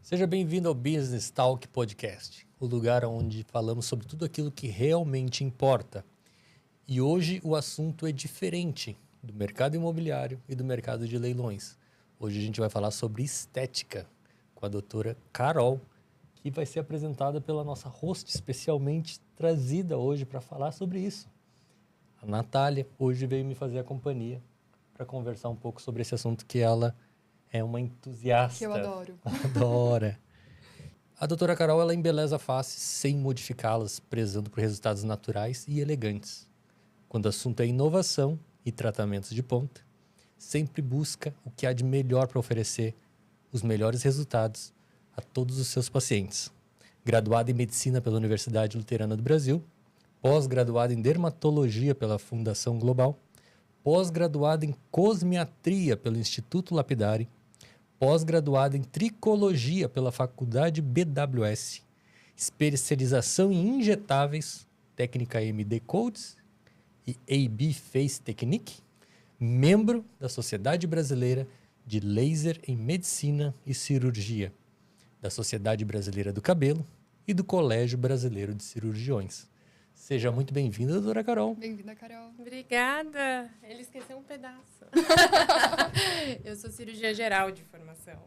Seja bem-vindo ao Business Talk Podcast, o lugar onde falamos sobre tudo aquilo que realmente importa. E hoje o assunto é diferente do mercado imobiliário e do mercado de leilões. Hoje a gente vai falar sobre estética com a doutora Carol, que vai ser apresentada pela nossa host especialmente trazida hoje para falar sobre isso. A Natália hoje veio me fazer a companhia para conversar um pouco sobre esse assunto que ela é uma entusiasta. Que eu adoro. Adora. A doutora Carol, ela embeleza faces sem modificá-las, prezando por resultados naturais e elegantes. Quando o assunto é inovação e tratamentos de ponta, sempre busca o que há de melhor para oferecer os melhores resultados a todos os seus pacientes. Graduada em Medicina pela Universidade Luterana do Brasil, pós-graduada em Dermatologia pela Fundação Global, pós-graduada em Cosmiatria pelo Instituto Lapidari, pós-graduada em Tricologia pela Faculdade BWS, especialização em injetáveis, técnica MD Codes e AB Face Technique, membro da Sociedade Brasileira de Laser em Medicina e Cirurgia, da Sociedade Brasileira do Cabelo e do Colégio Brasileiro de Cirurgiões. Seja muito bem-vinda, doutora Carol. Bem-vinda, Carol. Obrigada. Ele esqueceu um pedaço. Eu sou cirurgia geral de formação.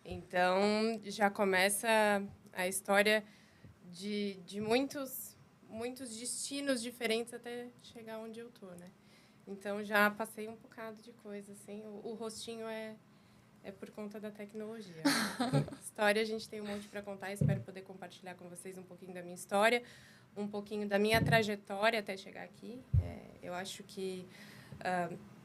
Então, já começa a história de muitos destinos diferentes até chegar onde eu tô, né? Então, já passei um bocado de coisa, assim. O rostinho é por conta da tecnologia. História, a gente tem um monte para contar. Espero poder compartilhar com vocês um pouquinho da minha história, um pouquinho da minha trajetória até chegar aqui. Eu acho que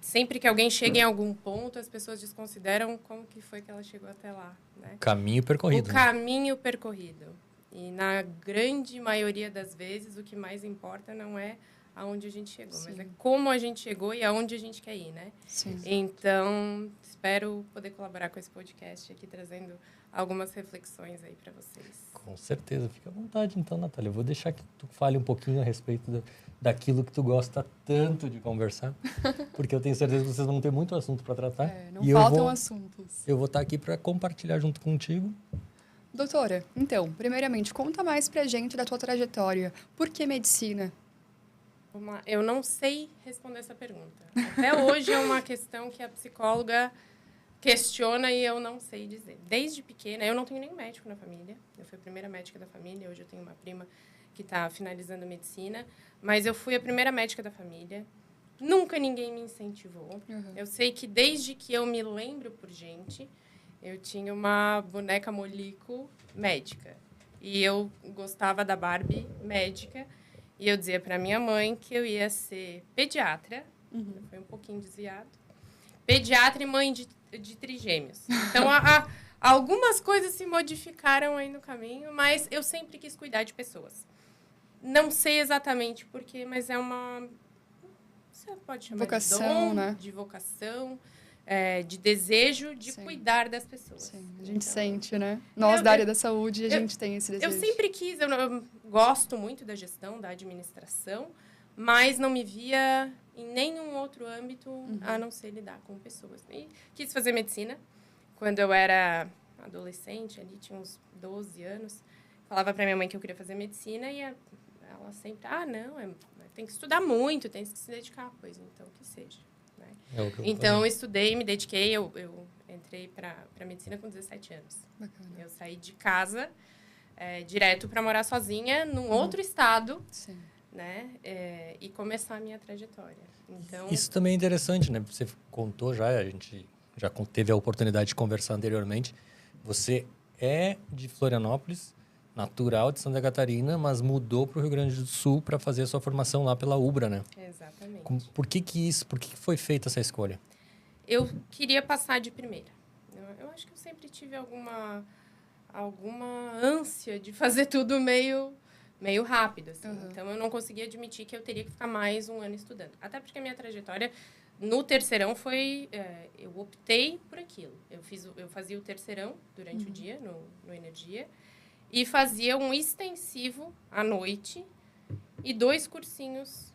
sempre que alguém chega em algum ponto, as pessoas desconsideram como que foi que ela chegou até lá, né? Caminho percorrido. O caminho percorrido. E na grande maioria das vezes, o que mais importa não é aonde a gente chegou, Sim. mas é como a gente chegou e aonde a gente quer ir, né? Sim. Então, espero poder colaborar com esse podcast aqui, trazendo algumas reflexões aí para vocês. Com certeza. Fica à vontade, então, Natália. Eu vou deixar que tu fale um pouquinho a respeito daquilo que tu gosta tanto de conversar, porque eu tenno certeza que vocês vão ter muito assunto para tratar. Não e faltam assuntos. Eu vou estar aqui para compartilhar junto contigo. Doutora, então, primeiramente, conta mais pra gente da tua trajetória. Por que medicina? Eu não sei responder essa pergunta. Até hoje é uma questão que a psicóloga questiona e eu não sei dizer. Desde pequena, eu não tenho nenhum médico na família. Eu fui a primeira médica da família. Hoje eu tenho uma prima que está finalizando medicina. Mas eu fui a primeira médica da família. Nunca ninguém me incentivou. Uhum. Eu sei que desde que eu me lembro por gente, eu tinha uma boneca Molico médica. E eu gostava da Barbie médica. E eu dizia para minha mãe que eu ia ser pediatra. Uhum. Foi um pouquinho desviado. Pediatra e mãe de trigêmeos. Então, algumas coisas se modificaram aí no caminho, mas eu sempre quis cuidar de pessoas. Não sei exatamente porquê, mas é uma... Você pode chamar vocação, de dom, né? de vocação, de desejo de Sim. cuidar das pessoas. Sim, a gente Então, sente, né? Nós, da área da saúde, a gente tem esse desejo. eu sempre quis, eu gosto muito da gestão, da administração, mas não me via em nenhum outro âmbito a não ser lidar com pessoas. E quis fazer medicina. Quando eu era adolescente, ali tinha uns 12 anos, falava para minha mãe que eu queria fazer medicina e ela sempre, não, tem que estudar muito, tem que se dedicar. Pois então, que seja. Né? Então, eu estudei, me dediquei, eu entrei para medicina com 17 anos. Bacana. Eu saí de casa direto para morar sozinha num outro estado. Sim. Né? E começar a minha trajetória. Então, Isso também é interessante, né? Você contou já, a gente já teve a oportunidade de conversar anteriormente. Você é de Florianópolis, natural de Santa Catarina, mas mudou para o Rio Grande do Sul para fazer a sua formação lá pela UBRA, né? exatamente. Por que foi feita essa escolha? Eu queria passar de primeira. Eu acho que eu sempre tive alguma ânsia de fazer tudo meio rápido, assim. Uhum. Então, eu não conseguia admitir que eu teria que ficar mais um ano estudando. Até porque a minha trajetória no terceirão foi... eu optei por aquilo. Eu fazia o terceirão durante o dia, no Energia, e fazia um extensivo à noite e 2 cursinhos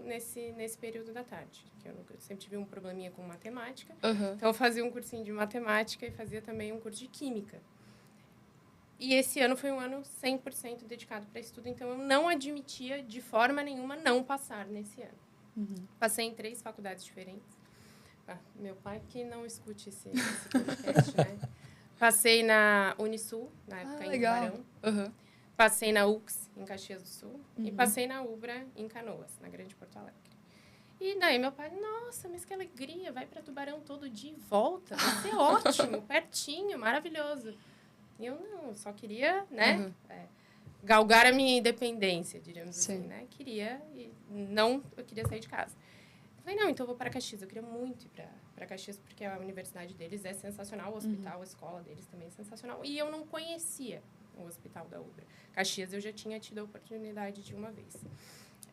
nesse período da tarde. Que eu sempre tive um probleminha com matemática. Uhum. Então, eu fazia um cursinho de matemática e fazia também um curso de química. E esse ano foi um ano 100% dedicado para estudo, então eu não admitia de forma nenhuma não passar nesse ano. Passei em 3 faculdades diferentes. Meu pai que não escute esse podcast, né? Passei na Unisul, na época em Tubarão. Passei na UX, em Caxias do Sul. E passei na UBRA, em Canoas, na Grande Porto Alegre. E daí meu pai, nossa, mas que alegria, vai para Tubarão todo dia e volta. Vai ser ótimo, pertinho, maravilhoso. E eu não, eu só queria, né, galgar a minha independência, diríamos assim, né? Eu queria sair de casa. Falei, não, então eu vou para Caxias. Eu queria muito ir para Caxias, porque a universidade deles é sensacional, o hospital, a escola deles também é sensacional. E eu não conhecia o hospital da UBRA. Caxias eu já tinha tido a oportunidade de uma vez.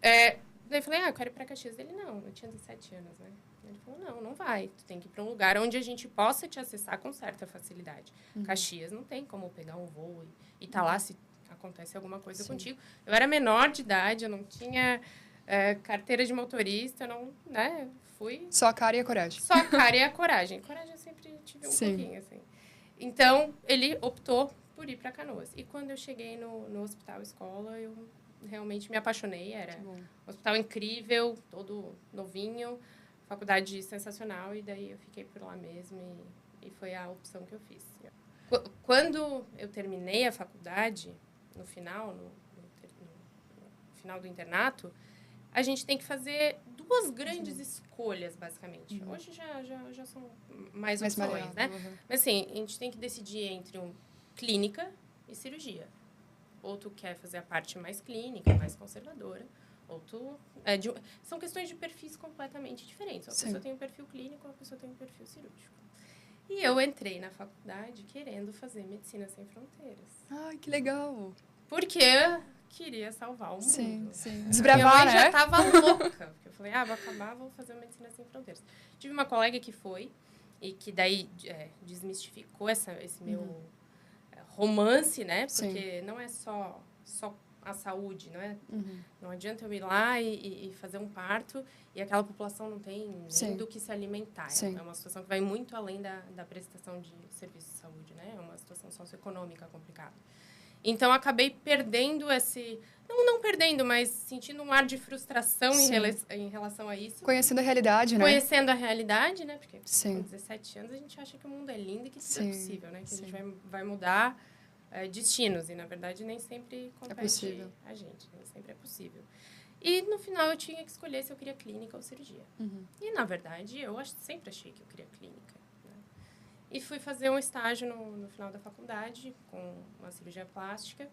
Daí eu falei, eu quero ir para Caxias. Ele, não, eu tinha 17 anos, né? Ele falou, não vai. Tu tem que ir para um lugar onde a gente possa te acessar com certa facilidade. Caxias não tem como pegar um voo e tá lá se acontece alguma coisa contigo. Eu era menor de idade, eu não tinha carteira de motorista, não, né? Fui... Só a cara e a coragem. Só a cara e a coragem. Coragem eu sempre tive um pouquinho, assim. Então, ele optou por ir para Canoas. E quando eu cheguei no hospital escola, eu realmente me apaixonei. Era um hospital incrível, todo novinho, faculdade sensacional, e daí eu fiquei por lá mesmo e foi a opção que eu fiz. Quando eu terminei a faculdade, no final do internato, a gente tem que fazer 2 grandes escolhas, basicamente. Hoje já são mais opções, né? Mas assim, a gente tem que decidir entre clínica e cirurgia. Ou tu quer fazer a parte mais clínica, mais conservadora, ou tu... são questões de perfis completamente diferentes. A pessoa tem um perfil clínico, a pessoa tem um perfil cirúrgico. E eu entrei na faculdade querendo fazer Medicina Sem Fronteiras. Ai, que legal! Porque eu queria salvar o mundo. Sim. Desbravar, né? Eu já tava louca. Porque eu falei, vou acabar, vou fazer Medicina Sem Fronteiras. Tive uma colega que foi, e que daí desmistificou esse meu romance, né? Porque não é só a saúde, não é? Não adianta eu ir lá e fazer um parto e aquela população não tem nem do que se alimentar. É uma situação que vai muito além da prestação de serviços de saúde, né? É uma situação socioeconômica complicada. Então, acabei perdendo esse... Não perdendo, mas sentindo um ar de frustração em relação a isso. Conhecendo a realidade, né? Conhecendo a realidade, né? Porque com 17 anos a gente acha que o mundo é lindo e que tudo é possível, né? Que a gente vai mudar destinos. E, na verdade, nem sempre compete a gente. Nem sempre é possível. E, no final, eu tinha que escolher se eu queria clínica ou cirurgia. E, na verdade, eu sempre achei que eu queria clínica. E fui fazer um estágio no final da faculdade, com uma cirurgia plástica.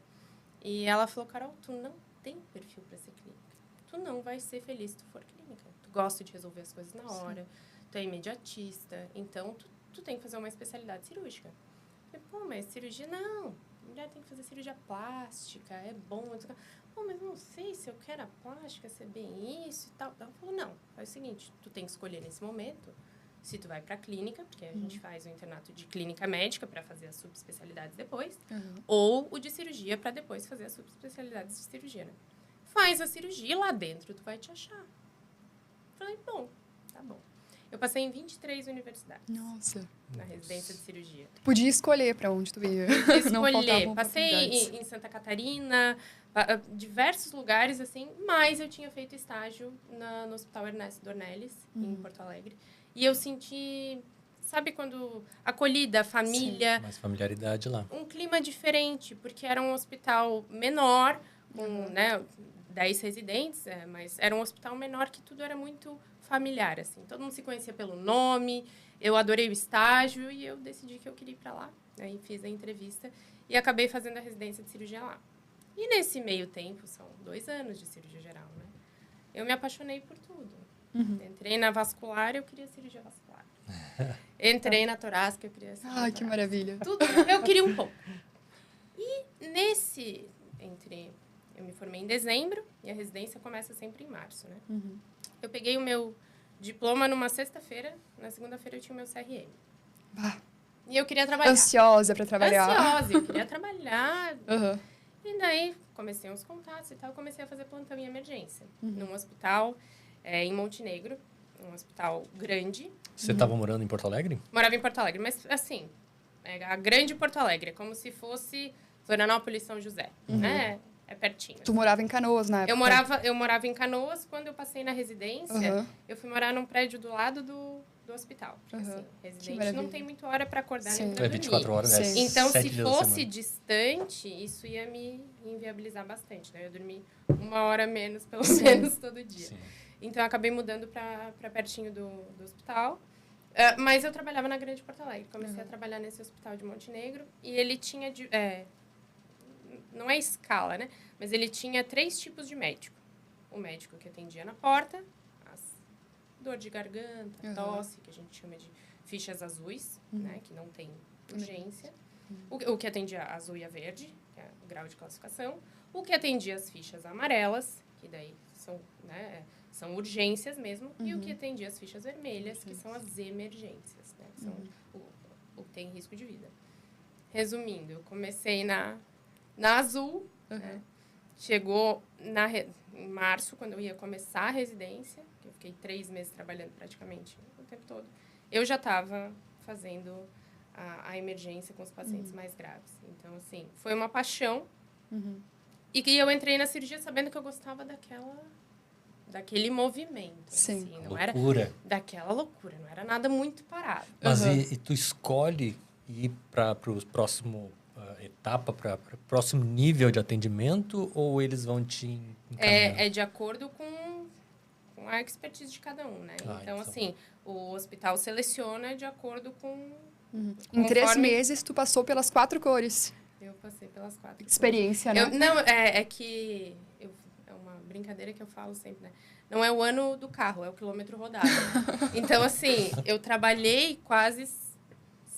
E ela falou, Carol, tu não tem perfil para ser clínica. Tu não vai ser feliz se tu for clínica. Tu gosta de resolver as coisas na hora, tu é imediatista. Então, tu tem que fazer uma especialidade cirúrgica. Eu falei, mas cirurgia, não. Mulher tem que fazer cirurgia plástica, é bom. Mas não sei se eu quero a plástica ser bem isso e tal. Ela falou, não, faz o seguinte, tu tem que escolher nesse momento... Se tu vai para a clínica, porque a gente faz o internato de clínica médica para fazer as subespecialidades depois, ou o de cirurgia para depois fazer as subespecialidades de cirurgia, né? Faz a cirurgia e lá dentro tu vai te achar. Falei, bom, tá bom. Eu passei em 23 universidades. Nossa. Na residência de cirurgia. Podia escolher para onde tu ia. Escolher. Passei em Santa Catarina, diversos lugares, assim, mas eu tinha feito estágio no Hospital Ernesto Dornelles, em Porto Alegre. E eu senti, sabe quando acolhida, família... Mais familiaridade lá. Um clima diferente, porque era um hospital menor, com 10 residentes, mas era um hospital menor que tudo era muito familiar, assim. Todo mundo se conhecia pelo nome, eu adorei o estágio e eu decidi que eu queria ir para lá. Aí fiz a entrevista e acabei fazendo a residência de cirurgia lá. E nesse meio tempo, são 2 anos de cirurgia geral, né? Eu me apaixonei por tudo. Entrei na vascular, eu queria cirurgia vascular. Entrei na torácica, eu queria cirurgia torácica. Que maravilha. Tudo, eu queria um pouco. E eu me formei em dezembro e a residência começa sempre em março, né? Eu peguei o meu diploma numa sexta-feira, na segunda-feira eu tinha o meu CRM. E eu queria trabalhar. Ansiosa para trabalhar. Ansiosa, eu queria trabalhar. E daí, comecei uns contatos e tal, comecei a fazer plantão em emergência. Num hospital... em Montenegro, um hospital grande. Você estava morando em Porto Alegre? Morava em Porto Alegre, mas assim, a grande Porto Alegre, como se fosse Florianópolis, São José, né? É pertinho. Tu morava em Canoas na época? Eu morava em Canoas. Quando eu passei na residência, eu fui morar num prédio do lado do hospital. Assim, residente não tem muita hora para acordar nem para dormir. 24 horas, né? Então, se fosse distante, isso ia me inviabilizar bastante, né? Eu ia dormir 1 hora menos, pelo menos, todo dia. Sim. Então, eu acabei mudando para pertinho do hospital. Mas eu trabalhava na Grande Porto Alegre. Comecei a trabalhar nesse hospital de Montenegro. E ele tinha... não é escala, né? Mas ele tinha 3 tipos de médico. O médico que atendia na porta, dor de garganta, tosse, que a gente chama de fichas azuis, né? Que não tem urgência. O que atendia azul e a verde, que é o grau de classificação. O que atendia as fichas amarelas, que daí são, né, são urgências mesmo. E o que atendia as fichas vermelhas, que são as emergências, né? Que são o que tem risco de vida. Resumindo, eu comecei na azul, né? Chegou em março, quando eu ia começar a residência, que eu fiquei 3 meses trabalhando praticamente o tempo todo, eu já estava fazendo a emergência com os pacientes mais graves. Então, assim, foi uma paixão. E que eu entrei na cirurgia sabendo que eu gostava daquele movimento. Sim. Assim, não loucura. Era daquela loucura, não era nada muito parado. Mas e tu escolhe ir para o próximo... etapa para o próximo nível de atendimento ou eles vão te encaminhar? É de acordo com a expertise de cada um, né? Então, assim, o hospital seleciona de acordo com... Em 3 meses, tu passou pelas 4 cores. Eu passei pelas 4 Experiência, cores. né? Não, é que... é uma brincadeira que eu falo sempre, né? Não é o ano do carro, é o quilômetro rodado. Então, assim, eu trabalhei quase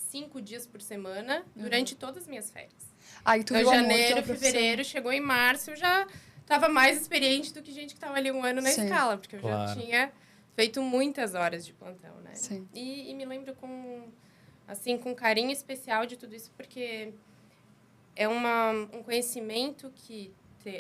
5 dias por semana durante todas as minhas férias. Aí tu então, janeiro, fevereiro, chegou em março, eu já estava mais experiente do que gente que estava ali 1 ano na escala, porque eu já tinha feito muitas horas de plantão, né? Sim. E me lembro com carinho especial de tudo isso, porque é um conhecimento que,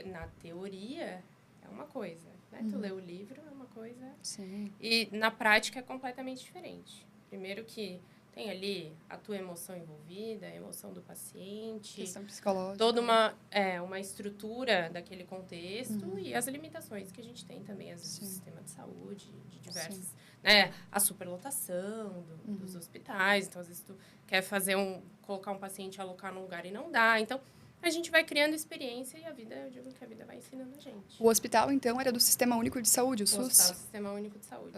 na teoria, é uma coisa, né? Tu lê o livro, é uma coisa. Sim. E, na prática, é completamente diferente. Primeiro que tem ali a tua emoção envolvida, a emoção do paciente. Questão psicológica. Toda uma estrutura daquele contexto e as limitações que a gente tem também, às vezes, do sistema de saúde, de diversas... Né, a superlotação dos hospitais. Então, às vezes, tu quer colocar um paciente, alocar num lugar e não dá. Então, a gente vai criando experiência e eu digo que a vida vai ensinando a gente. O hospital, então, era do Sistema Único de Saúde, o SUS? O hospital, Sistema Único de Saúde.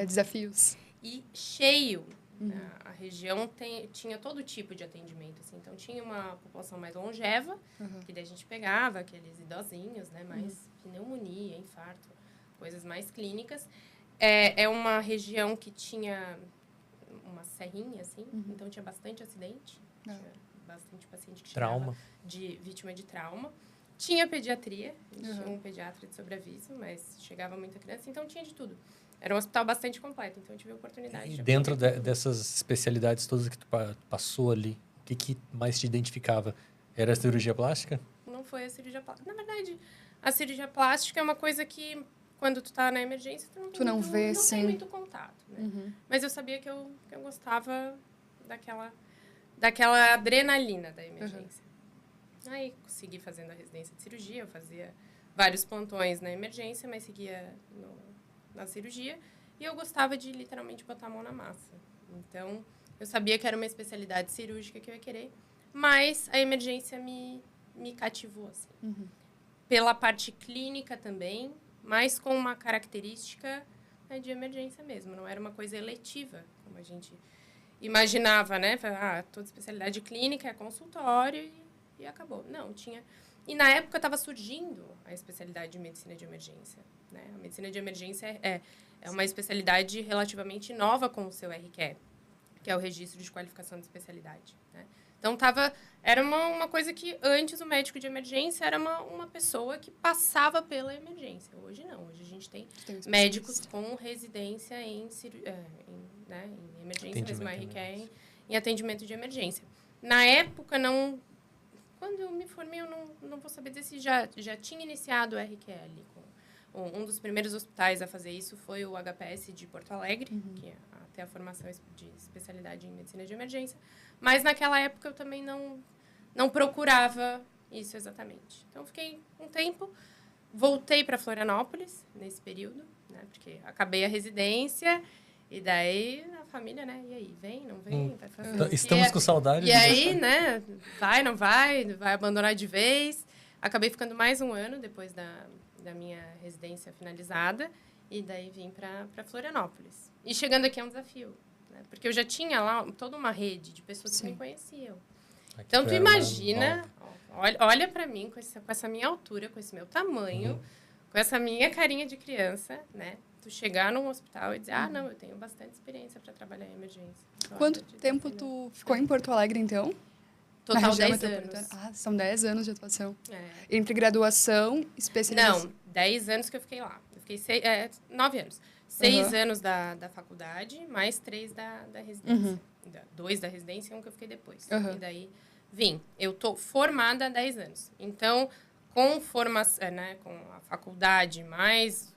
Desafios. E cheio. A região tinha todo tipo de atendimento. Assim. Então, tinha uma população mais longeva, que daí a gente pegava aqueles idosinhos, né? Mais pneumonia, infarto, coisas mais clínicas. É uma região que tinha uma serrinha, assim. Então, tinha bastante acidente. Tinha bastante paciente que chegava vítima de trauma. Tinha pediatria. Tinha um pediatra de sobreaviso, mas chegava muita criança. Então, tinha de tudo. Era um hospital bastante completo, então eu tive a oportunidade. E dentro dessas especialidades todas que tu passou ali, o que mais te identificava? Era a cirurgia plástica? Não foi a cirurgia plástica. Na verdade, a cirurgia plástica é uma coisa que, quando tu tá na emergência, tu não tem muito contato, né? Mas eu sabia que eu gostava daquela adrenalina da emergência. Aí, segui fazendo a residência de cirurgia, eu fazia vários plantões na emergência, mas seguia na cirurgia, e eu gostava de, literalmente, botar a mão na massa. Então, eu sabia que era uma especialidade cirúrgica que eu ia querer, mas a emergência me cativou, assim. Pela parte clínica também, mas com uma característica, né, de emergência mesmo, não era uma coisa eletiva, como a gente imaginava, né? Toda especialidade clínica é consultório e acabou. Não, tinha... E, na época, estava surgindo a especialidade de medicina de emergência. Né? A medicina de emergência é uma especialidade relativamente nova com o seu RQE, que é o Registro de Qualificação de Especialidade. Né? Então, era uma coisa que, antes, o médico de emergência era uma pessoa que passava pela emergência. Hoje, não. Hoje, a gente tem médicos com residência em emergência, mesmo RQE, em atendimento de emergência. Na época, não... Quando eu me formei, eu não vou saber dizer se já tinha iniciado o RQE ali. Um dos primeiros hospitais a fazer isso foi o HPS de Porto Alegre, que até a formação de especialidade em medicina de emergência. Mas, naquela época, eu também não procurava isso exatamente. Então, fiquei um tempo, voltei para Florianópolis nesse período, né? Porque acabei a residência e daí a família, né? E aí, vem, não vem, vai fazer o quê? Estamos com saudade. E aí, né? Vai, não vai abandonar de vez. Acabei ficando mais um ano depois da minha residência finalizada e daí vim para Florianópolis. E chegando aqui é um desafio, né? Porque eu já tinha lá toda uma rede de pessoas que me conheciam. Aqui Então, tu era imagina, olha para mim, com essa minha altura, com esse meu tamanho, com essa minha carinha de criança, né? Tu chegar num hospital e dizer, não, eu tenho bastante experiência para trabalhar em emergência. Quanto tempo tu ficou em Porto Alegre, então? Total 10 anos. São 10 anos de atuação. É. Entre graduação e especialização. Não, 10 anos que eu fiquei lá. Eu fiquei 9 anos. 6 anos da faculdade, mais 3 da residência. 2 da residência e 1 que eu fiquei depois. E daí, vim. Eu tô formada há 10 anos. Então, com formação, né, com a faculdade, mais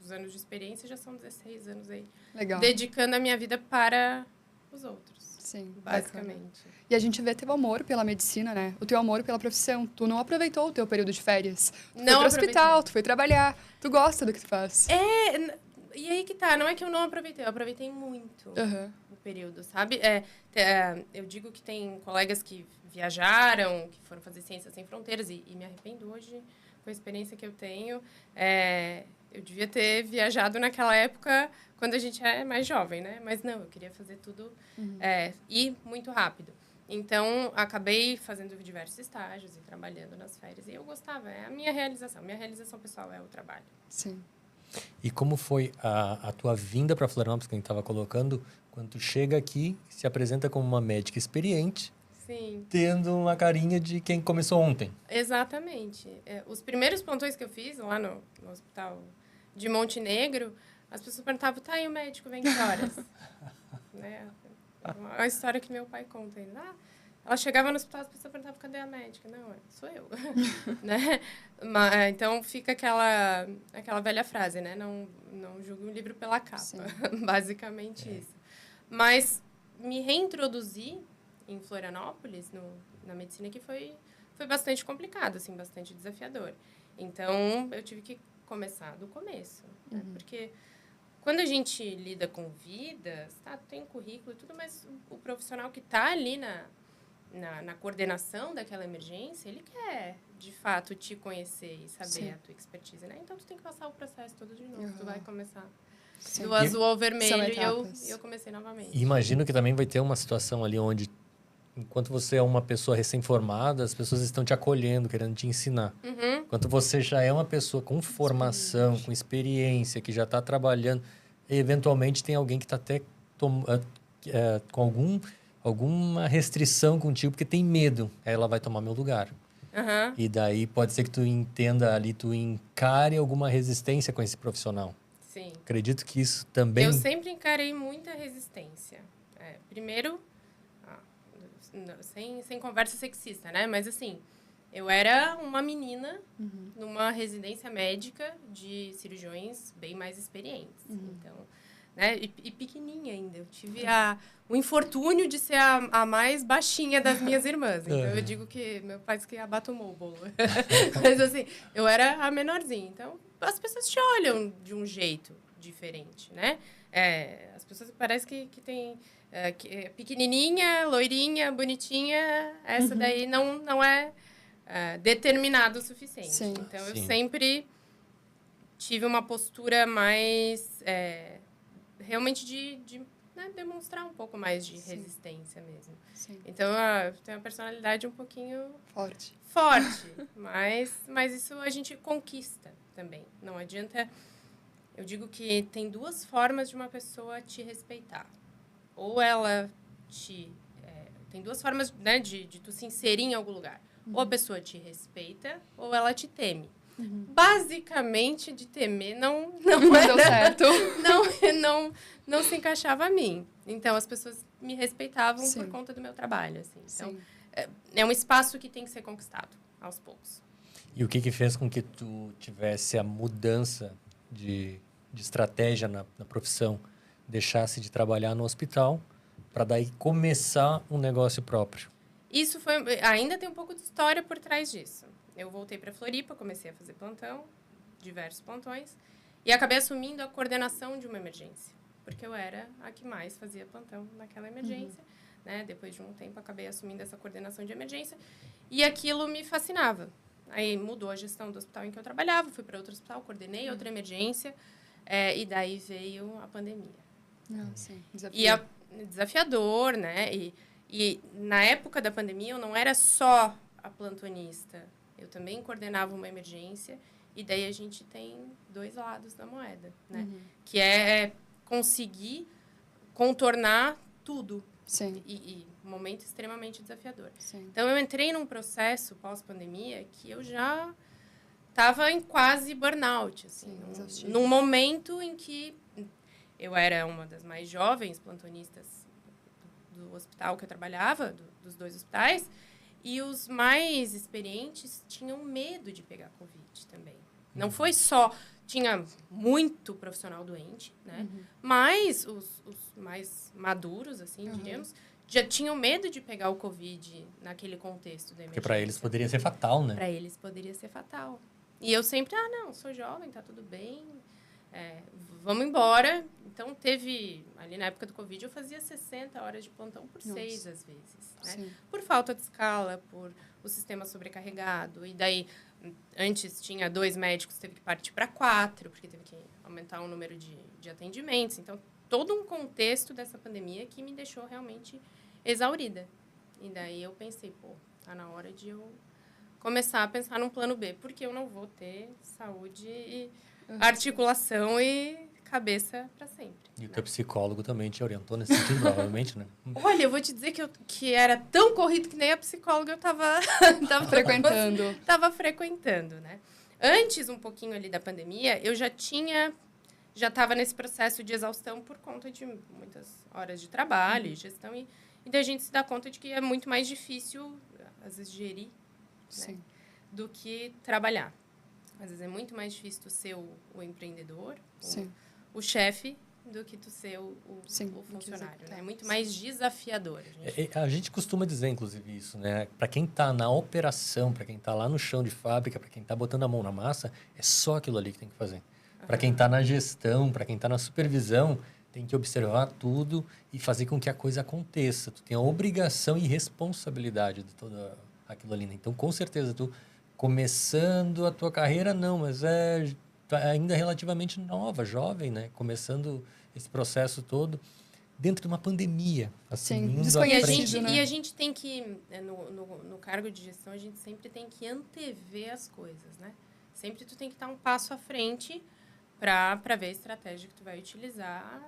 os anos de experiência, já são 16 anos aí. Legal. Dedicando a minha vida para os outros. Sim, basicamente. Bacana. E a gente vê teu amor pela medicina, né? O teu amor pela profissão. Tu não aproveitou o teu período de férias. Tu foi pro hospital, tu foi trabalhar. Tu gosta do que tu faz. E aí que tá. Não é que eu não aproveitei. Eu aproveitei muito o período, sabe? Eu digo que tem colegas que viajaram, que foram fazer Ciências Sem Fronteiras. E me arrependo hoje com a experiência que eu tenho. Eu devia ter viajado naquela época, quando a gente é mais jovem, né? Mas não, eu queria fazer tudo e muito rápido. Então, acabei fazendo diversos estágios e trabalhando nas férias. E eu gostava, é a minha realização. Minha realização pessoal é o trabalho. Sim. E como foi a tua vinda para Florianópolis, que a gente estava colocando, quando tu chega aqui, se apresenta como uma médica experiente, Sim. tendo uma carinha de quem começou ontem. Exatamente. Os primeiros plantões que eu fiz lá no hospital de Montenegro, as pessoas perguntavam, tá, e o médico vem que horas? Né? A história que meu pai conta ainda. Ela chegava no hospital, as pessoas perguntavam, cadê a médica? Não, sou eu. Né? Então, fica aquela velha frase, né? Não julgue um livro pela capa. Basicamente isso. Mas me reintroduzir em Florianópolis, na medicina, que foi bastante complicado, assim, bastante desafiador. Então, eu tive que começar do começo. Né? Porque quando a gente lida com vidas, tem um currículo e tudo, mas o profissional que está ali na coordenação daquela emergência, ele quer, de fato, te conhecer e saber a tua expertise, né? Então, tu tem que passar o processo todo de novo. Tu vai começar do azul ao vermelho e eu comecei novamente. E imagino que também vai ter uma situação ali onde, enquanto você é uma pessoa recém-formada, as pessoas estão te acolhendo, querendo te ensinar. Enquanto você já é uma pessoa com formação, com experiência, que já está trabalhando, eventualmente tem alguém que está até com alguma restrição contigo, porque tem medo. Aí ela vai tomar meu lugar. E daí pode ser que tu entenda ali, tu encare alguma resistência com esse profissional. Sim. Acredito que isso também... Eu sempre encarei muita resistência. Primeiro, sem conversa sexista, né? Mas assim, eu era uma menina numa residência médica de cirurgiões bem mais experientes. Então, né? E pequenininha ainda. Eu tive o infortúnio de ser a mais baixinha das minhas irmãs. Então, eu digo que meu pai disse que abatumou o bolo. Mas assim, eu era a menorzinha. Então, as pessoas te olham de um jeito diferente, né? As pessoas parece que tem... pequenininha, loirinha, bonitinha, essa daí não é determinado o suficiente. Sim. Então, eu sempre tive uma postura mais... realmente de demonstrar um pouco mais de resistência mesmo. Sim. Então, eu tenho uma personalidade um pouquinho... Forte, mas isso a gente conquista também. Não adianta... Eu digo que tem 2 formas de uma pessoa te respeitar. Ou ela tem 2 formas, né, de tu se inserir em algum lugar. Ou a pessoa te respeita, ou ela te teme. Basicamente, de temer não deu certo. Não se encaixava a mim. Então, as pessoas me respeitavam Sim. por conta do meu trabalho. Assim. Então, Sim. é um espaço que tem que ser conquistado, aos poucos. E o que fez com que tu tivesse a mudança de estratégia na profissão? Deixasse de trabalhar no hospital para daí começar um negócio próprio? isso foi... Ainda tem um pouco de história por trás disso. Eu voltei para Floripa, comecei a fazer plantão, diversos plantões, e acabei assumindo a coordenação de uma emergência, porque eu era a que mais fazia plantão naquela emergência. Né? Depois de um tempo, acabei assumindo essa coordenação de emergência, e aquilo me fascinava. Aí mudou a gestão do hospital em que eu trabalhava, fui para outro hospital, coordenei outra emergência, e daí veio a pandemia. Sim, desafiador, né? E na época da pandemia, eu não era só a plantonista. Eu também coordenava uma emergência. E daí a gente tem dois lados da moeda, né? Que é conseguir contornar tudo. Sim. E um momento extremamente desafiador. Sim. Então, eu entrei num processo pós-pandemia que eu já estava em quase burnout. Assim, num momento em que eu era uma das mais jovens plantonistas do hospital que eu trabalhava, dos dois hospitais, e os mais experientes tinham medo de pegar Covid também. Não foi só... Tinha muito profissional doente, né? Mas os mais maduros, assim, diríamos, já tinham medo de pegar o Covid naquele contexto da emergência. Porque para eles poderia ser fatal, né? Para eles poderia ser fatal. E eu sempre, não, sou jovem, tá tudo bem, vamos embora. Então, teve... Ali na época do Covid, eu fazia 60 horas de plantão por 6, às vezes. Né? Por falta de escala, por o sistema sobrecarregado. E daí, antes tinha 2 médicos, teve que partir para 4, porque teve que aumentar o número de atendimentos. Então, todo um contexto dessa pandemia que me deixou realmente exaurida. E daí eu pensei, tá na hora de eu começar a pensar num plano B, porque eu não vou ter saúde e articulação e cabeça para sempre. E o teu psicólogo também te orientou nesse sentido, provavelmente, né? Olha, eu vou te dizer que era tão corrido que nem a psicóloga eu tava frequentando. Tava frequentando, né? Antes, um pouquinho ali da pandemia, eu já estava nesse processo de exaustão por conta de muitas horas de trabalho e gestão. E daí a gente se dá conta de que é muito mais difícil, às vezes, gerir, né, do que trabalhar. Às vezes é muito mais difícil tu ser o empreendedor, o chefe, do que tu ser o funcionário. Né? É muito mais desafiador. A gente costuma dizer, inclusive, isso, né? Para quem está na operação, para quem está lá no chão de fábrica, para quem está botando a mão na massa, é só aquilo ali que tem que fazer. Para quem está na gestão, para quem está na supervisão, tem que observar tudo e fazer com que a coisa aconteça. Tu tem a obrigação e responsabilidade de todo aquilo ali. Né? Então, com certeza, tu começando a tua carreira, não, mas ainda relativamente nova, jovem, né? Começando esse processo todo dentro de uma pandemia. Assim, e a gente tem que, no cargo de gestão, a gente sempre tem que antever as coisas, né? Sempre tu tem que estar um passo à frente para ver a estratégia que tu vai utilizar,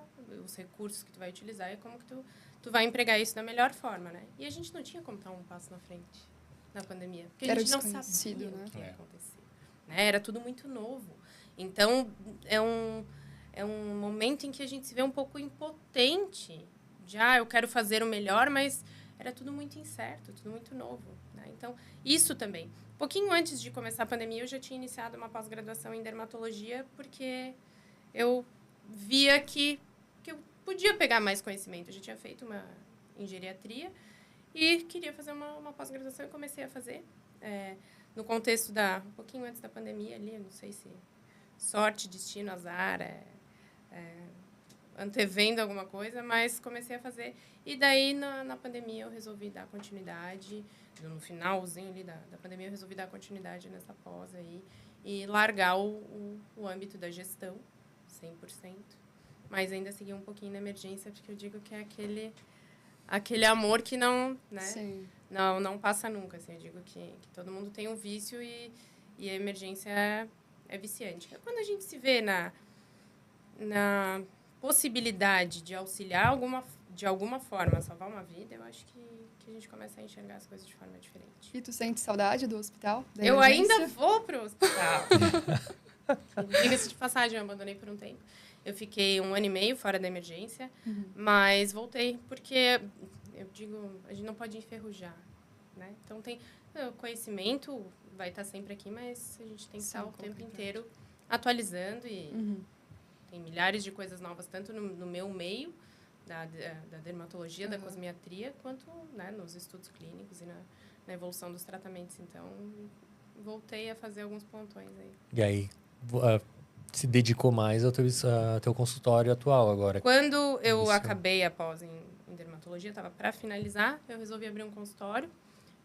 os recursos que tu vai utilizar e como que tu vai empregar isso da melhor forma, né? E a gente não tinha como estar um passo na frente na pandemia, porque a gente não sabia o que ia acontecer. Né? Era tudo muito novo. Então, é um momento em que a gente se vê um pouco impotente. Eu quero fazer o melhor, mas era tudo muito incerto, tudo muito novo. Né? Então, isso também. Um pouquinho antes de começar a pandemia, eu já tinha iniciado uma pós-graduação em dermatologia, porque eu via que eu podia pegar mais conhecimento. Eu já tinha feito uma em geriatria e queria fazer uma pós-graduação e comecei a fazer. No contexto um pouquinho antes da pandemia ali, eu não sei se sorte, destino, azar, antevendo alguma coisa, mas comecei a fazer. E daí, na pandemia, eu resolvi dar continuidade. No finalzinho ali da pandemia, eu resolvi dar continuidade nessa pós aí e largar o âmbito da gestão, 100%. Mas ainda seguir um pouquinho na emergência, porque eu digo que é aquele amor que não, né? Não passa nunca. Assim, eu digo que todo mundo tem um vício e a emergência é viciante. Quando a gente se vê na possibilidade de auxiliar de alguma forma a salvar uma vida, eu acho que a gente começa a enxergar as coisas de forma diferente. E tu sente saudade do hospital? Eu ainda vou pro hospital. Diga-se de passagem, eu abandonei por um tempo. Eu fiquei 1 ano e meio fora da emergência, mas voltei porque, eu digo, a gente não pode enferrujar. Né? Então, o conhecimento vai estar sempre aqui, mas a gente tem que estar o tempo inteiro atualizando e tem milhares de coisas novas, tanto no meu meio, da dermatologia, da cosmiatria, quanto, né, nos estudos clínicos e na evolução dos tratamentos. Então, voltei a fazer alguns pontões aí. E aí, se dedicou mais ao teu consultório atual agora? Quando eu acabei a pós em dermatologia, estava para finalizar, eu resolvi abrir um consultório.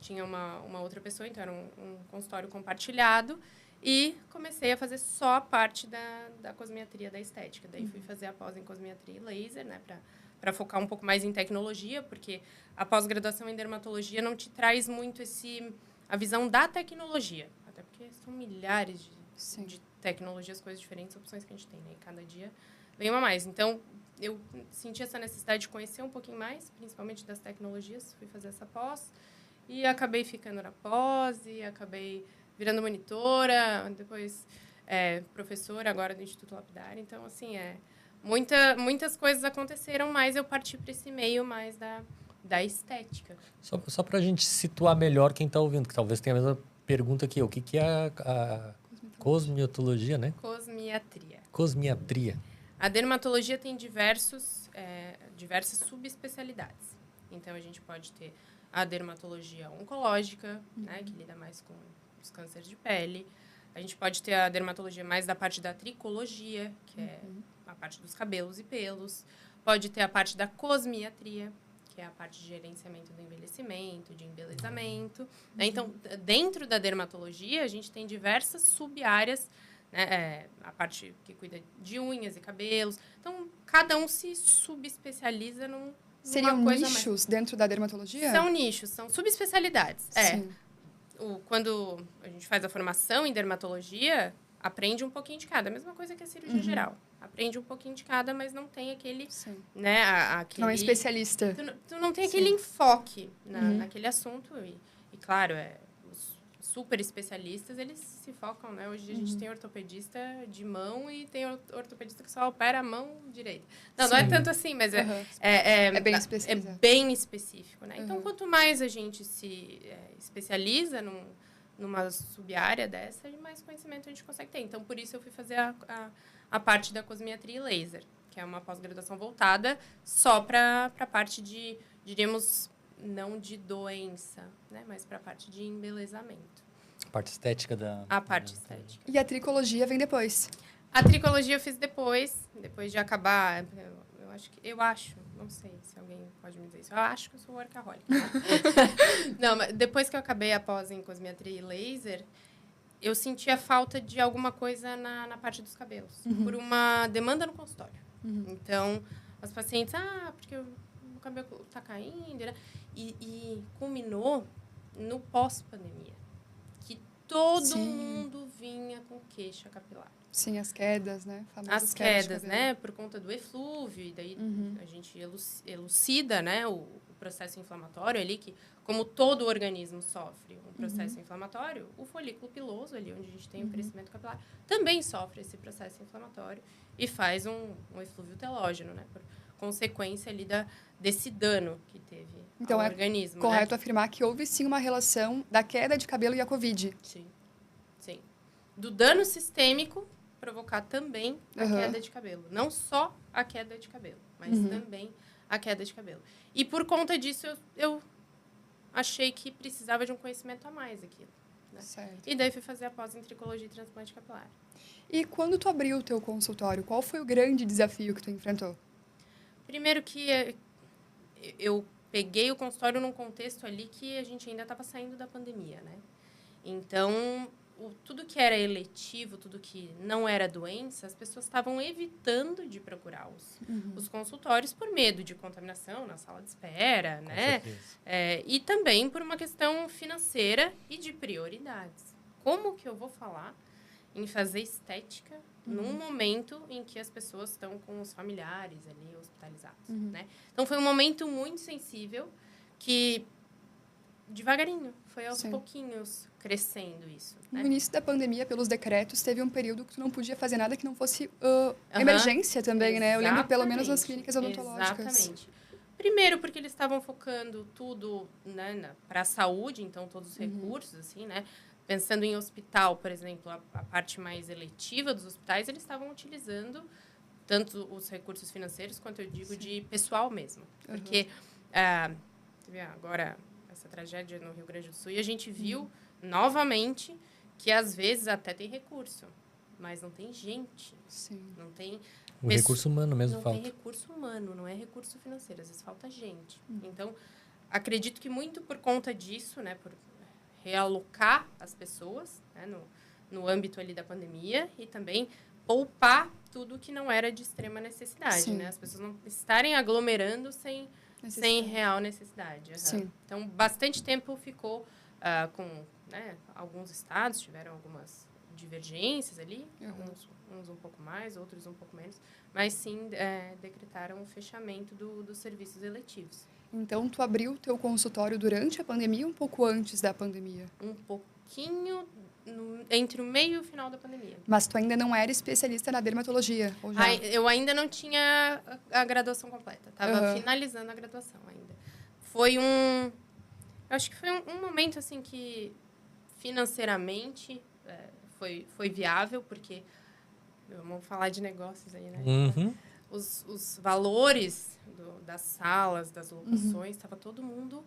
Tinha uma outra pessoa, então era um consultório compartilhado. E comecei a fazer só a parte da cosmiatria, da estética. Daí fui fazer a pós em cosmiatria e laser, né, para focar um pouco mais em tecnologia, porque a pós-graduação em dermatologia não te traz muito a visão da tecnologia. Até porque são milhares de tecnologias, coisas diferentes, opções que a gente tem, né? E cada dia vem uma mais. Então, eu senti essa necessidade de conhecer um pouquinho mais, principalmente das tecnologias. Fui fazer essa pós e acabei ficando na pós e acabei virando monitora, depois professora agora do Instituto Lapidário. Então, assim, muitas coisas aconteceram, mas eu parti para esse meio mais da estética. Só para a gente situar melhor quem está ouvindo, que talvez tenha a mesma pergunta que eu. O que é a cosmetologia, né? Cosmiatria. Cosmiatria. A dermatologia tem diversas subespecialidades. Então, a gente pode ter a dermatologia oncológica, né, que lida mais com os cânceres de pele. A gente pode ter a dermatologia mais da parte da tricologia, que é a parte dos cabelos e pelos. Pode ter a parte da cosmiatria, que é a parte de gerenciamento do envelhecimento, de embelezamento. Então, dentro da dermatologia, a gente tem diversas sub-áreas, né? A parte que cuida de unhas e cabelos. Então, cada um se subespecializa numa Seriam coisa nichos dentro da dermatologia? São nichos, são subespecialidades. Sim. Quando a gente faz a formação em dermatologia, aprende um pouquinho de cada. A mesma coisa que a cirurgia geral. Aprende um pouquinho de cada, mas não tem aquele... Né, não é especialista. Tu não tem aquele enfoque naquele assunto. E claro, os super especialistas, eles se focam, né? Hoje a gente tem ortopedista de mão e tem ortopedista que só opera a mão direita. Não é tanto assim, mas é bem específico. É bem específico, né? Então, quanto mais a gente se especializa numa sub-área dessa, mais conhecimento a gente consegue ter. Então, por isso eu fui fazer a parte da cosmiatria e laser, que é uma pós-graduação voltada só para a parte de, diríamos, não de doença, né? Mas para a parte de embelezamento. A parte estética da... A parte estética. E a tricologia vem depois? A tricologia eu fiz depois de acabar... Eu acho, não sei se alguém pode me dizer isso. Eu acho que eu sou workaholic. Não, mas depois que eu acabei a pós em cosmiatria e laser, eu senti a falta de alguma coisa na parte dos cabelos. Por uma demanda no consultório. Então, as pacientes... porque o cabelo tá caindo, né? E culminou no pós-pandemia. Que todo mundo vinha com queixa capilar. Sim, as quedas, né? As quedas, né? Por conta do eflúvio. E daí a gente elucida, né? O processo inflamatório ali, que como todo organismo sofre um processo inflamatório, o folículo piloso ali, onde a gente tem o crescimento capilar, também sofre esse processo inflamatório e faz um eflúvio telógeno, né? Por consequência ali desse dano que teve ao organismo. Então, é correto afirmar que houve, sim, uma relação da queda de cabelo e a Covid. Sim. Do dano sistêmico provocar também a queda de cabelo. Não só a queda de cabelo, mas também a queda de cabelo. E por conta disso, eu achei que precisava de um conhecimento a mais aquilo. Né? Certo. E daí fui fazer a pós em tricologia e transplante capilar. E quando tu abriu o teu consultório, qual foi o grande desafio que tu enfrentou? Primeiro que eu peguei o consultório num contexto ali que a gente ainda estava saindo da pandemia, né? Então, tudo que era eletivo, tudo que não era doença, as pessoas estavam evitando de procurar os consultórios por medo de contaminação na sala de espera, né? E também por uma questão financeira e de prioridades. Como que eu vou falar em fazer estética num momento em que as pessoas estão com os familiares ali hospitalizados, né? Então, foi um momento muito sensível que, devagarinho, foi aos pouquinhos crescendo isso. Né? No início da pandemia, pelos decretos, teve um período que tu não podia fazer nada que não fosse emergência também, né? Eu lembro, pelo menos, nas clínicas odontológicas. Exatamente. Primeiro, porque eles estavam focando tudo, né, para a saúde, então, todos os recursos, assim, né? Pensando em hospital, por exemplo, a parte mais eletiva dos hospitais, eles estavam utilizando tanto os recursos financeiros, quanto eu digo de pessoal mesmo. Porque teve agora essa tragédia no Rio Grande do Sul e a gente viu novamente que às vezes até tem recurso, mas não tem gente. Sim. Não tem... O recurso humano mesmo falta. Não tem recurso humano, não é recurso financeiro. Às vezes falta gente. Então, acredito que muito por conta disso, né, por realocar as pessoas, né, no âmbito ali da pandemia e também poupar tudo que não era de extrema necessidade, né? As pessoas não estarem aglomerando sem real necessidade. Sim. Então, bastante tempo ficou com... Né, alguns estados tiveram algumas divergências ali, uns um pouco mais, outros um pouco menos, mas sim decretaram o fechamento dos serviços eletivos. Então, tu abriu o teu consultório durante a pandemia ou um pouco antes da pandemia? Um pouquinho entre o meio e o final da pandemia. Mas tu ainda não era especialista na dermatologia, ou já? Eu ainda não tinha a graduação completa. Estava finalizando a graduação ainda. Foi eu acho que foi um momento, assim, que financeiramente foi viável, porque vamos falar de negócios aí, né? Os valores das salas, das locações, estava todo mundo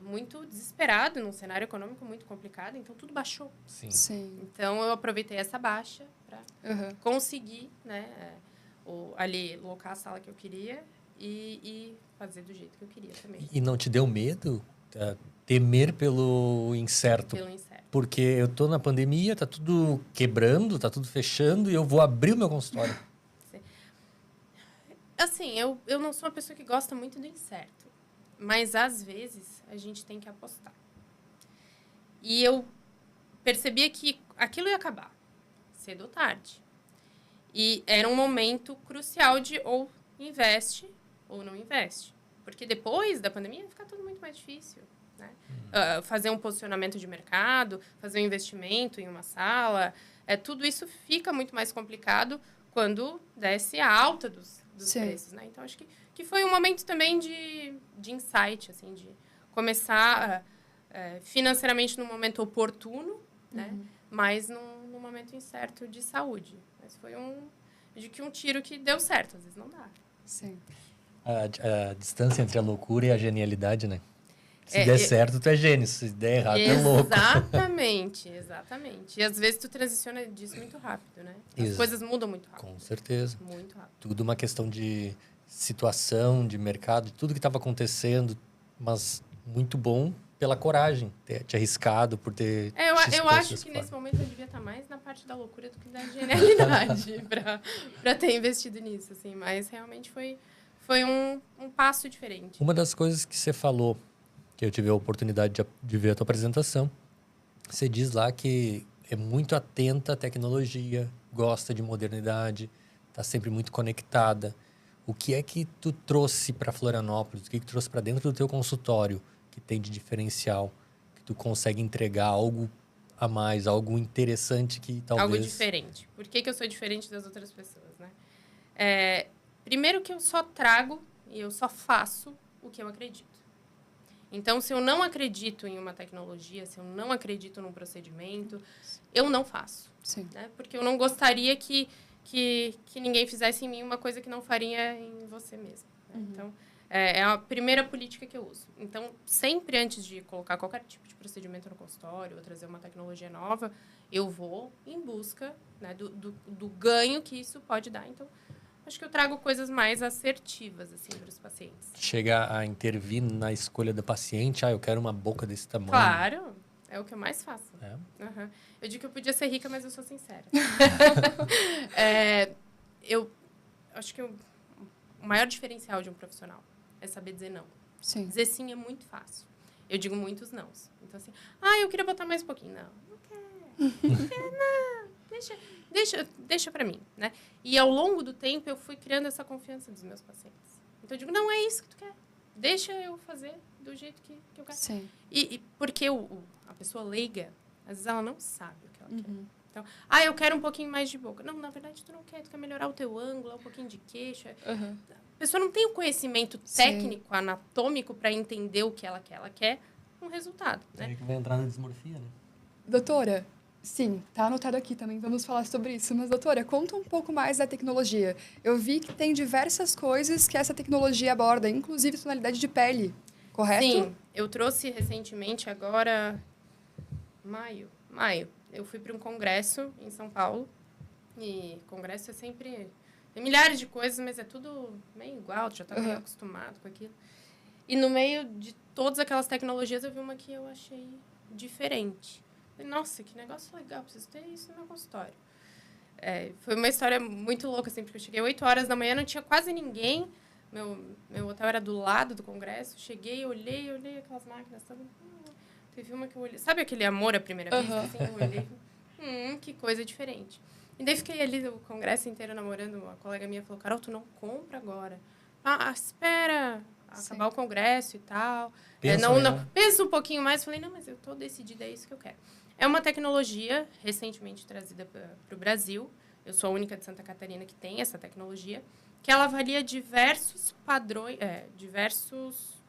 muito desesperado, num cenário econômico muito complicado, então tudo baixou. Sim. Então, eu aproveitei essa baixa para conseguir, né, ali locar a sala que eu queria e fazer do jeito que eu queria também. E não te deu medo? Temer pelo incerto? Pelo incerto. Porque eu tô na pandemia, tá tudo quebrando, tá tudo fechando e eu vou abrir o meu consultório. Assim, eu não sou uma pessoa que gosta muito do incerto. Mas, às vezes, a gente tem que apostar. E eu percebia que aquilo ia acabar, cedo ou tarde. E era um momento crucial de ou investe ou não investe. Porque depois da pandemia fica tudo muito mais difícil. Né? Fazer um posicionamento de mercado, fazer um investimento em uma sala, tudo isso fica muito mais complicado quando desce a alta dos preços. Né? Então, acho que foi um momento também de insight, assim, de começar financeiramente num momento oportuno, né? Mas num momento incerto de saúde. Mas foi um tiro que deu certo, às vezes não dá. Sim. A distância entre a loucura e a genialidade, né? Se der certo, tu é gênio. Se der errado, tu é louco. Exatamente. E às vezes tu transiciona disso muito rápido, né? As coisas mudam muito rápido. Com certeza. Muito rápido. Tudo uma questão de situação, de mercado, de tudo que estava acontecendo, mas muito bom pela coragem, ter te arriscado, por ter eu acho que nesse momento eu devia estar mais na parte da loucura do que da genialidade para ter investido nisso, assim. Mas realmente foi um passo diferente. Uma das coisas que você falou, que eu tive a oportunidade de ver a tua apresentação, você diz lá que é muito atenta à tecnologia, gosta de modernidade, está sempre muito conectada. O que é que tu trouxe para Florianópolis? O que tu trouxe para dentro do teu consultório que tem de diferencial? Que tu consegue entregar algo a mais, algo interessante que talvez... Algo diferente. Por que eu sou diferente das outras pessoas, né? Primeiro que eu só trago e eu só faço o que eu acredito. Então, se eu não acredito em uma tecnologia, se eu não acredito num procedimento, eu não faço. Sim. Né? Porque eu não gostaria que ninguém fizesse em mim uma coisa que não faria em você mesmo. Né? Então, é a primeira política que eu uso. Então, sempre antes de colocar qualquer tipo de procedimento no consultório ou trazer uma tecnologia nova, eu vou em busca, né, do ganho que isso pode dar. Então, acho que eu trago coisas mais assertivas, assim, para os pacientes. Chega a intervir na escolha do paciente. Eu quero uma boca desse tamanho. Claro, é o que eu mais faço. Eu digo que eu podia ser rica, mas eu sou sincera. Eu acho que o maior diferencial de um profissional é saber dizer não. Sim. Dizer sim é muito fácil. Eu digo muitos nãos. Então, assim, eu queria botar mais um pouquinho. Não quero. Não. Deixa pra mim, né? E ao longo do tempo eu fui criando essa confiança dos meus pacientes. Então eu digo, não é isso que tu quer. Deixa eu fazer do jeito que eu quero. Sim. E porque a pessoa leiga, às vezes ela não sabe o que ela quer. Então, eu quero um pouquinho mais de boca. Não, na verdade tu não quer, tu quer melhorar o teu ângulo, um pouquinho de queixo. A pessoa não tem o conhecimento técnico, anatômico para entender o que ela quer. Ela quer um resultado, né? Tem que vai entrar na dismorfia, né? Doutora, Sim, tá anotado aqui também, vamos falar sobre isso. Mas, doutora, conta um pouco mais da tecnologia. Eu vi que tem diversas coisas que essa tecnologia aborda, inclusive tonalidade de pele, correto? Sim, eu trouxe recentemente, agora, maio, eu fui para um congresso em São Paulo, e congresso é sempre... Tem milhares de coisas, mas é tudo meio igual, tu já tá meio acostumado com aquilo. E no meio de todas aquelas tecnologias, eu vi uma que eu achei diferente. Nossa, que negócio legal, preciso ter isso no meu consultório. Foi uma história muito louca, assim, porque eu cheguei 8 horas da manhã, não tinha quase ninguém. Meu hotel era do lado do congresso. Cheguei, olhei aquelas máquinas. Teve uma que eu olhei... Sabe aquele amor à primeira vista? Assim, eu olhei, que coisa diferente. E daí fiquei ali o congresso inteiro namorando. Uma colega minha falou, Carol, tu não compra agora. Espera acabar o congresso e tal. Pensa um pouquinho mais. Falei, não, mas eu tô decidida, é isso que eu quero. É uma tecnologia recentemente trazida para o Brasil. Eu sou a única de Santa Catarina que tem essa tecnologia, que ela avalia diversos padrões, diversos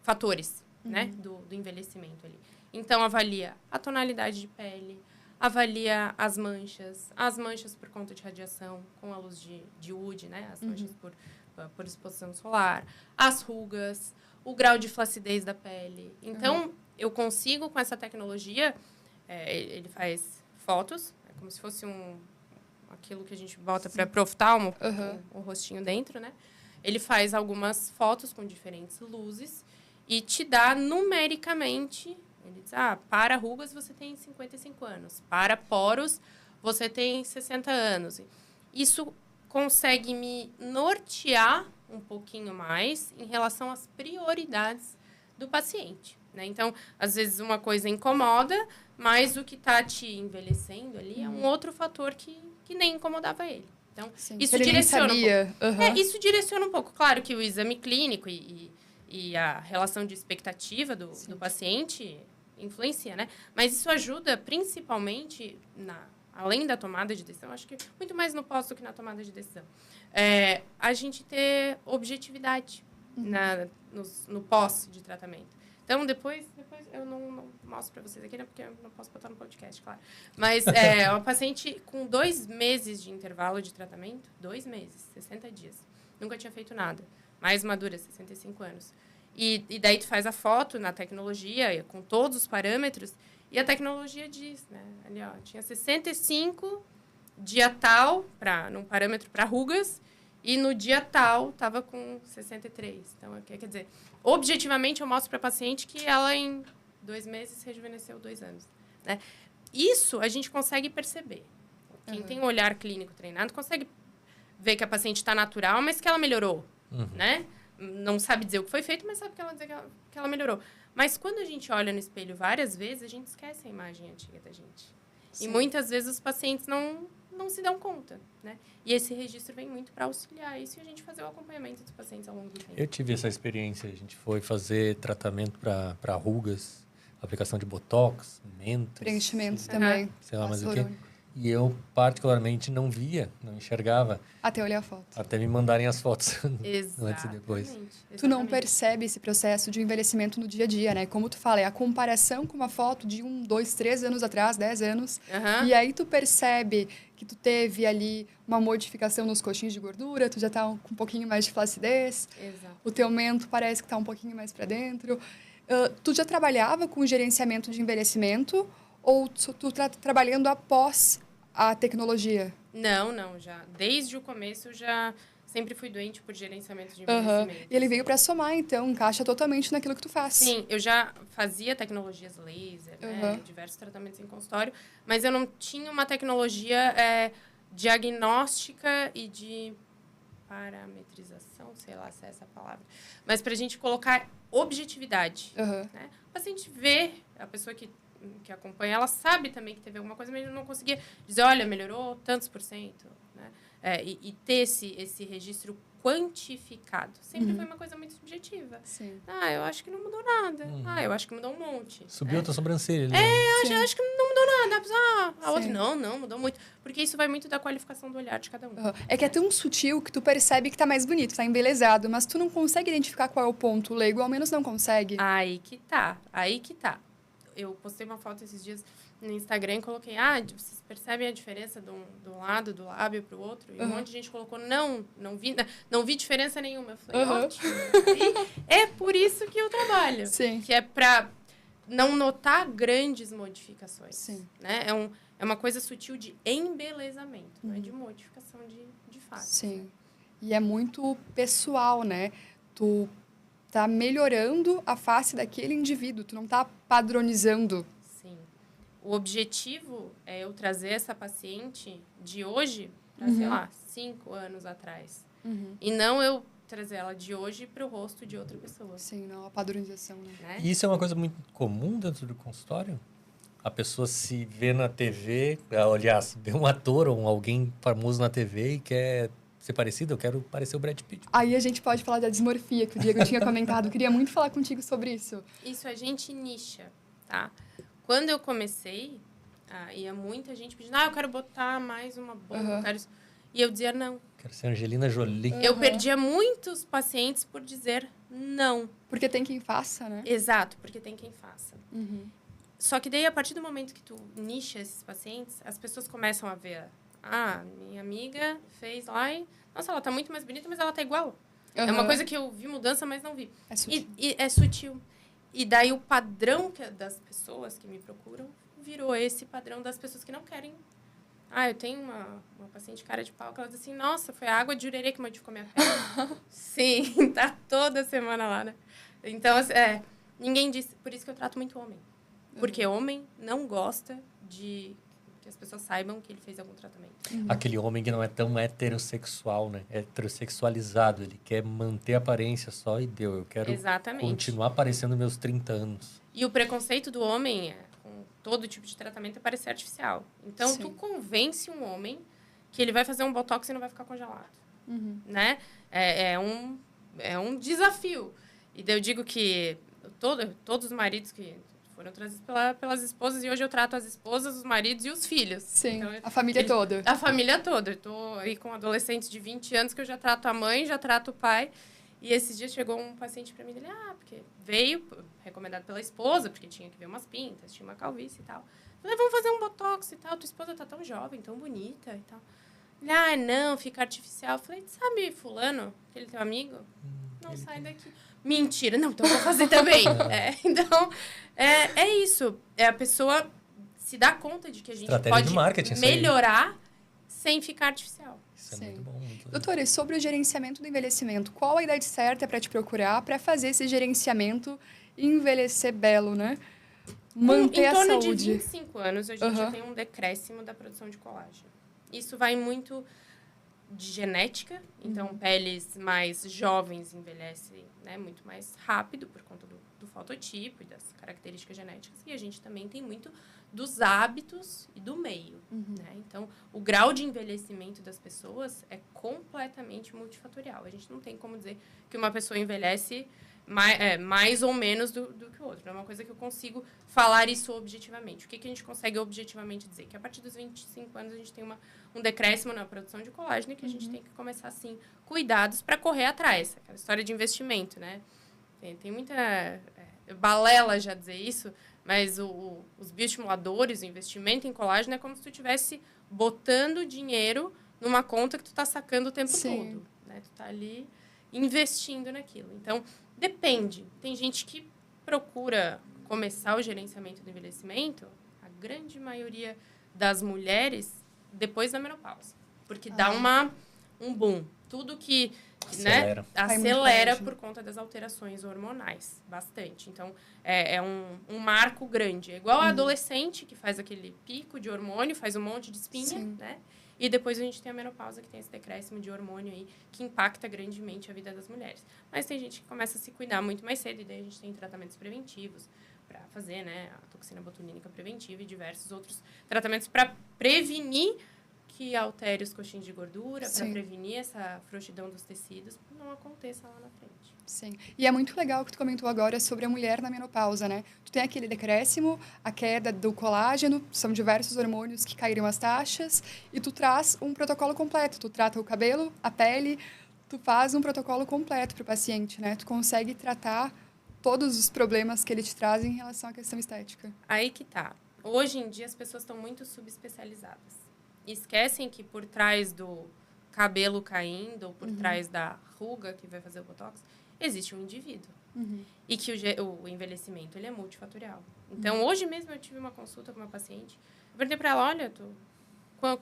fatores, né, do envelhecimento ali. Então, avalia a tonalidade de pele, avalia as manchas por conta de radiação com a luz de UV, né, as manchas por exposição solar, as rugas, o grau de flacidez da pele. Então, eu consigo, com essa tecnologia, ele faz fotos, é como se fosse aquilo que a gente bota para oftalmo, o rostinho dentro, né? Ele faz algumas fotos com diferentes luzes e te dá numericamente. Ele diz, para rugas você tem 55 anos, para poros você tem 60 anos. Isso consegue me nortear um pouquinho mais em relação às prioridades do paciente, né? Então, às vezes uma coisa incomoda, mas o que está te envelhecendo ali é um outro fator que nem incomodava ele. Então, isso direciona um pouco. Isso direciona um pouco. Claro que o exame clínico e a relação de expectativa do paciente influencia, né? Mas isso ajuda principalmente, além da tomada de decisão, acho que muito mais no pós do que na tomada de decisão, a gente ter objetividade no pós de tratamento. Então, depois eu não mostro para vocês aqui, né? Porque eu não posso botar no podcast, claro. Mas uma paciente com 2 meses de intervalo de tratamento, 2 meses, 60 dias. Nunca tinha feito nada. Mais madura, 65 anos. E daí tu faz a foto na tecnologia, com todos os parâmetros, e a tecnologia diz, né? Ali, tinha 65, dia tal, num parâmetro para rugas, e no dia tal estava com 63. Então, quer dizer, objetivamente eu mostro para a paciente que ela em 2 meses rejuvenesceu 2 anos. Né? Isso a gente consegue perceber. Quem tem um olhar clínico treinado consegue ver que a paciente está natural, mas que ela melhorou. Né? Não sabe dizer o que foi feito, mas sabe que ela melhorou. Mas quando a gente olha no espelho várias vezes, a gente esquece a imagem antiga da gente. Sim. E muitas vezes os pacientes não se dão conta, né? E esse registro vem muito para auxiliar isso e a gente fazer o acompanhamento dos pacientes ao longo do tempo. Eu tive essa experiência. A gente foi fazer tratamento para rugas, aplicação de botox, mentas. Preenchimento também. Sei lá mais o quê. E eu, particularmente, não enxergava. Até olhar a foto. Até me mandarem as fotos antes e depois. Exatamente. Tu não percebe esse processo de envelhecimento no dia a dia, né? Como tu fala, é a comparação com uma foto de 1, 2, 3 anos atrás, 10 anos. E aí tu percebe que tu teve ali uma modificação nos coxinhos de gordura, tu já tá com um pouquinho mais de flacidez. Exato. O teu mento parece que tá um pouquinho mais para dentro. Tu já trabalhava com gerenciamento de envelhecimento ou tu tá trabalhando após a tecnologia? Não, já. Desde o começo eu já sempre fui doente por gerenciamento de envelhecimento. E ele veio para somar, então, encaixa totalmente naquilo que tu faz. Sim, eu já fazia tecnologias laser, né, diversos tratamentos em consultório, mas eu não tinha uma tecnologia diagnóstica e de parametrização, sei lá se é essa a palavra, mas para a gente colocar objetividade. Né? O paciente vê, a pessoa que acompanha, ela sabe também que teve alguma coisa, mas não conseguia dizer, olha, melhorou tantos %, né? E ter esse registro quantificado. Sempre foi uma coisa muito subjetiva. Sim. Eu acho que não mudou nada. Eu acho que mudou um monte. Subiu a tua sobrancelha. Acho que não mudou nada. A outra, não, mudou muito. Porque isso vai muito da qualificação do olhar de cada um. É que é tão sutil que tu percebe que tá mais bonito, tá embelezado, mas tu não consegue identificar qual é o ponto. O leigo, ao menos, não consegue. Aí que tá. Eu postei uma foto esses dias no Instagram e coloquei, vocês percebem a diferença do lado do lábio para o outro? E um monte de gente colocou, não vi diferença nenhuma. Eu falei, ótimo. E é por isso que eu trabalho. Sim. Que é para não notar grandes modificações. Sim. Né? É uma coisa sutil de embelezamento, não é de modificação de face. Sim. Né? E é muito pessoal, né? Tu tá melhorando a face daquele indivíduo, tu não tá padronizando. Sim. O objetivo é eu trazer essa paciente de hoje para, sei lá, 5 anos atrás. E não eu trazer ela de hoje para o rosto de outra pessoa. Sim, não, a padronização, né? E isso é uma coisa muito comum dentro do consultório? A pessoa se vê na TV, aliás, vê um ator ou alguém famoso na TV e quer ser parecido, eu quero parecer o Brad Pitt. Aí a gente pode falar da dismorfia, que o Diego tinha comentado. Eu queria muito falar contigo sobre isso. Isso a gente nicha, tá? Quando eu comecei, ia muita gente pedindo, eu quero botar mais uma boca, quero isso. E eu dizia não. Quero ser Angelina Jolie. Eu perdia muitos pacientes por dizer não. Porque tem quem faça, né? Exato, porque tem quem faça. Só que daí, a partir do momento que tu nicha esses pacientes, as pessoas começam a ver, minha amiga fez lá e... Nossa, ela tá muito mais bonita, mas ela tá igual. É uma coisa que eu vi mudança, mas não vi. É sutil. E é sutil. E daí, o padrão das pessoas que me procuram virou esse padrão das pessoas que não querem. Eu tenho uma paciente cara de pau que ela diz assim, nossa, foi a água de Jurerê que modificou minha pele. Sim, tá toda semana lá, né? Então, ninguém disse... Por isso que eu trato muito homem. Porque homem não gosta de que as pessoas saibam que ele fez algum tratamento. Aquele homem que não é tão heterossexual, né? Heterossexualizado. Ele quer manter a aparência só e deu. Eu quero continuar parecendo meus 30 anos. E o preconceito do homem com todo tipo de tratamento é parecer artificial. Então, tu convence um homem que ele vai fazer um botox e não vai ficar congelado. Né? É um desafio. E daí eu digo que todos os maridos que foram trazidos pelas esposas, e hoje eu trato as esposas, os maridos e os filhos. Sim, então, a família toda. A família toda. Eu tô aí com adolescentes de 20 anos que eu já trato a mãe, já trato o pai. E esses dias chegou um paciente para mim, ele, porque veio recomendado pela esposa, porque tinha que ver umas pintas, tinha uma calvície e tal. Eu falei, vamos fazer um botox e tal, tua esposa tá tão jovem, tão bonita e tal. Ele, não, fica artificial. Eu falei, sabe fulano, aquele teu amigo? Não, sai daqui. Mentira, não, então eu vou fazer também. Então, é isso. A pessoa se dá conta de que a gente pode melhorar sem ficar artificial. Isso é muito bom. Doutora, e sobre o gerenciamento do envelhecimento, qual a idade certa para te procurar para fazer esse gerenciamento e envelhecer belo, né? Manter a saúde. Em torno de 25 anos, a gente já tem um decréscimo da produção de colágeno. Isso vai muito de genética, então peles mais jovens envelhecem, né, muito mais rápido por conta do fototipo e das características genéticas. E a gente também tem muito dos hábitos e do meio. Né? Então, o grau de envelhecimento das pessoas completamente multifatorial. A gente não tem como dizer que uma pessoa envelhece mais ou menos do que o outro. Não é uma coisa que eu consigo falar isso objetivamente. O que a gente consegue objetivamente dizer? Que a partir dos 25 anos a gente tem um decréscimo na produção de colágeno e que a gente tem que começar, assim, cuidados para correr atrás. Aquela história de investimento, né? Tem muita balela já dizer isso, mas os bioestimuladores, o investimento em colágeno é como se tu estivesse botando dinheiro numa conta que tu está sacando o tempo todo. Né? Tu está ali investindo naquilo. Então, depende. Tem gente que procura começar o gerenciamento do envelhecimento, a grande maioria das mulheres, depois da menopausa. Porque dá um boom. Tudo que acelera por conta das alterações hormonais, bastante. Então, é um marco grande. É igual a adolescente, que faz aquele pico de hormônio, faz um monte de espinha, né? E depois a gente tem a menopausa, que tem esse decréscimo de hormônio aí, que impacta grandemente a vida das mulheres. Mas tem gente que começa a se cuidar muito mais cedo, e daí a gente tem tratamentos preventivos para fazer, né, a toxina botulínica preventiva e diversos outros tratamentos para prevenir que altere os coxins de gordura, para prevenir essa frouxidão dos tecidos, para não aconteça lá na frente. Sim. E é muito legal o que tu comentou agora sobre a mulher na menopausa, né? Tu tem aquele decréscimo, a queda do colágeno, são diversos hormônios que caíram as taxas, e tu traz um protocolo completo. Tu trata o cabelo, a pele, tu faz um protocolo completo para o paciente, né? Tu consegue tratar todos os problemas que ele te traz em relação à questão estética. Aí que tá. hoje em dia as pessoas estão muito subespecializadas. E esquecem que por trás do cabelo caindo ou por trás da ruga que vai fazer o botox, existe um indivíduo. E que o envelhecimento ele é multifatorial. Então, hoje mesmo eu tive uma consulta com uma paciente. Eu perguntei para ela, olha,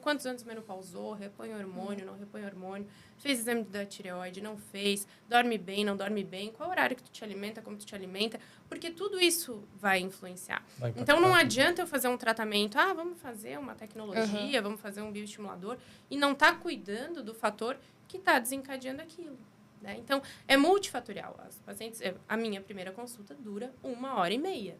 quantos anos menopausou, repõe hormônio, não repõe hormônio, fez exame da tireoide, não fez, dorme bem, não dorme bem, qual horário que tu te alimenta, como tu te alimenta, porque tudo isso vai influenciar. Então, não adianta eu fazer um tratamento, vamos fazer uma tecnologia, vamos fazer um bioestimulador, e não tá cuidando do fator que está desencadeando aquilo. Né? Então, é multifatorial. As pacientes, a minha primeira consulta dura 1h30.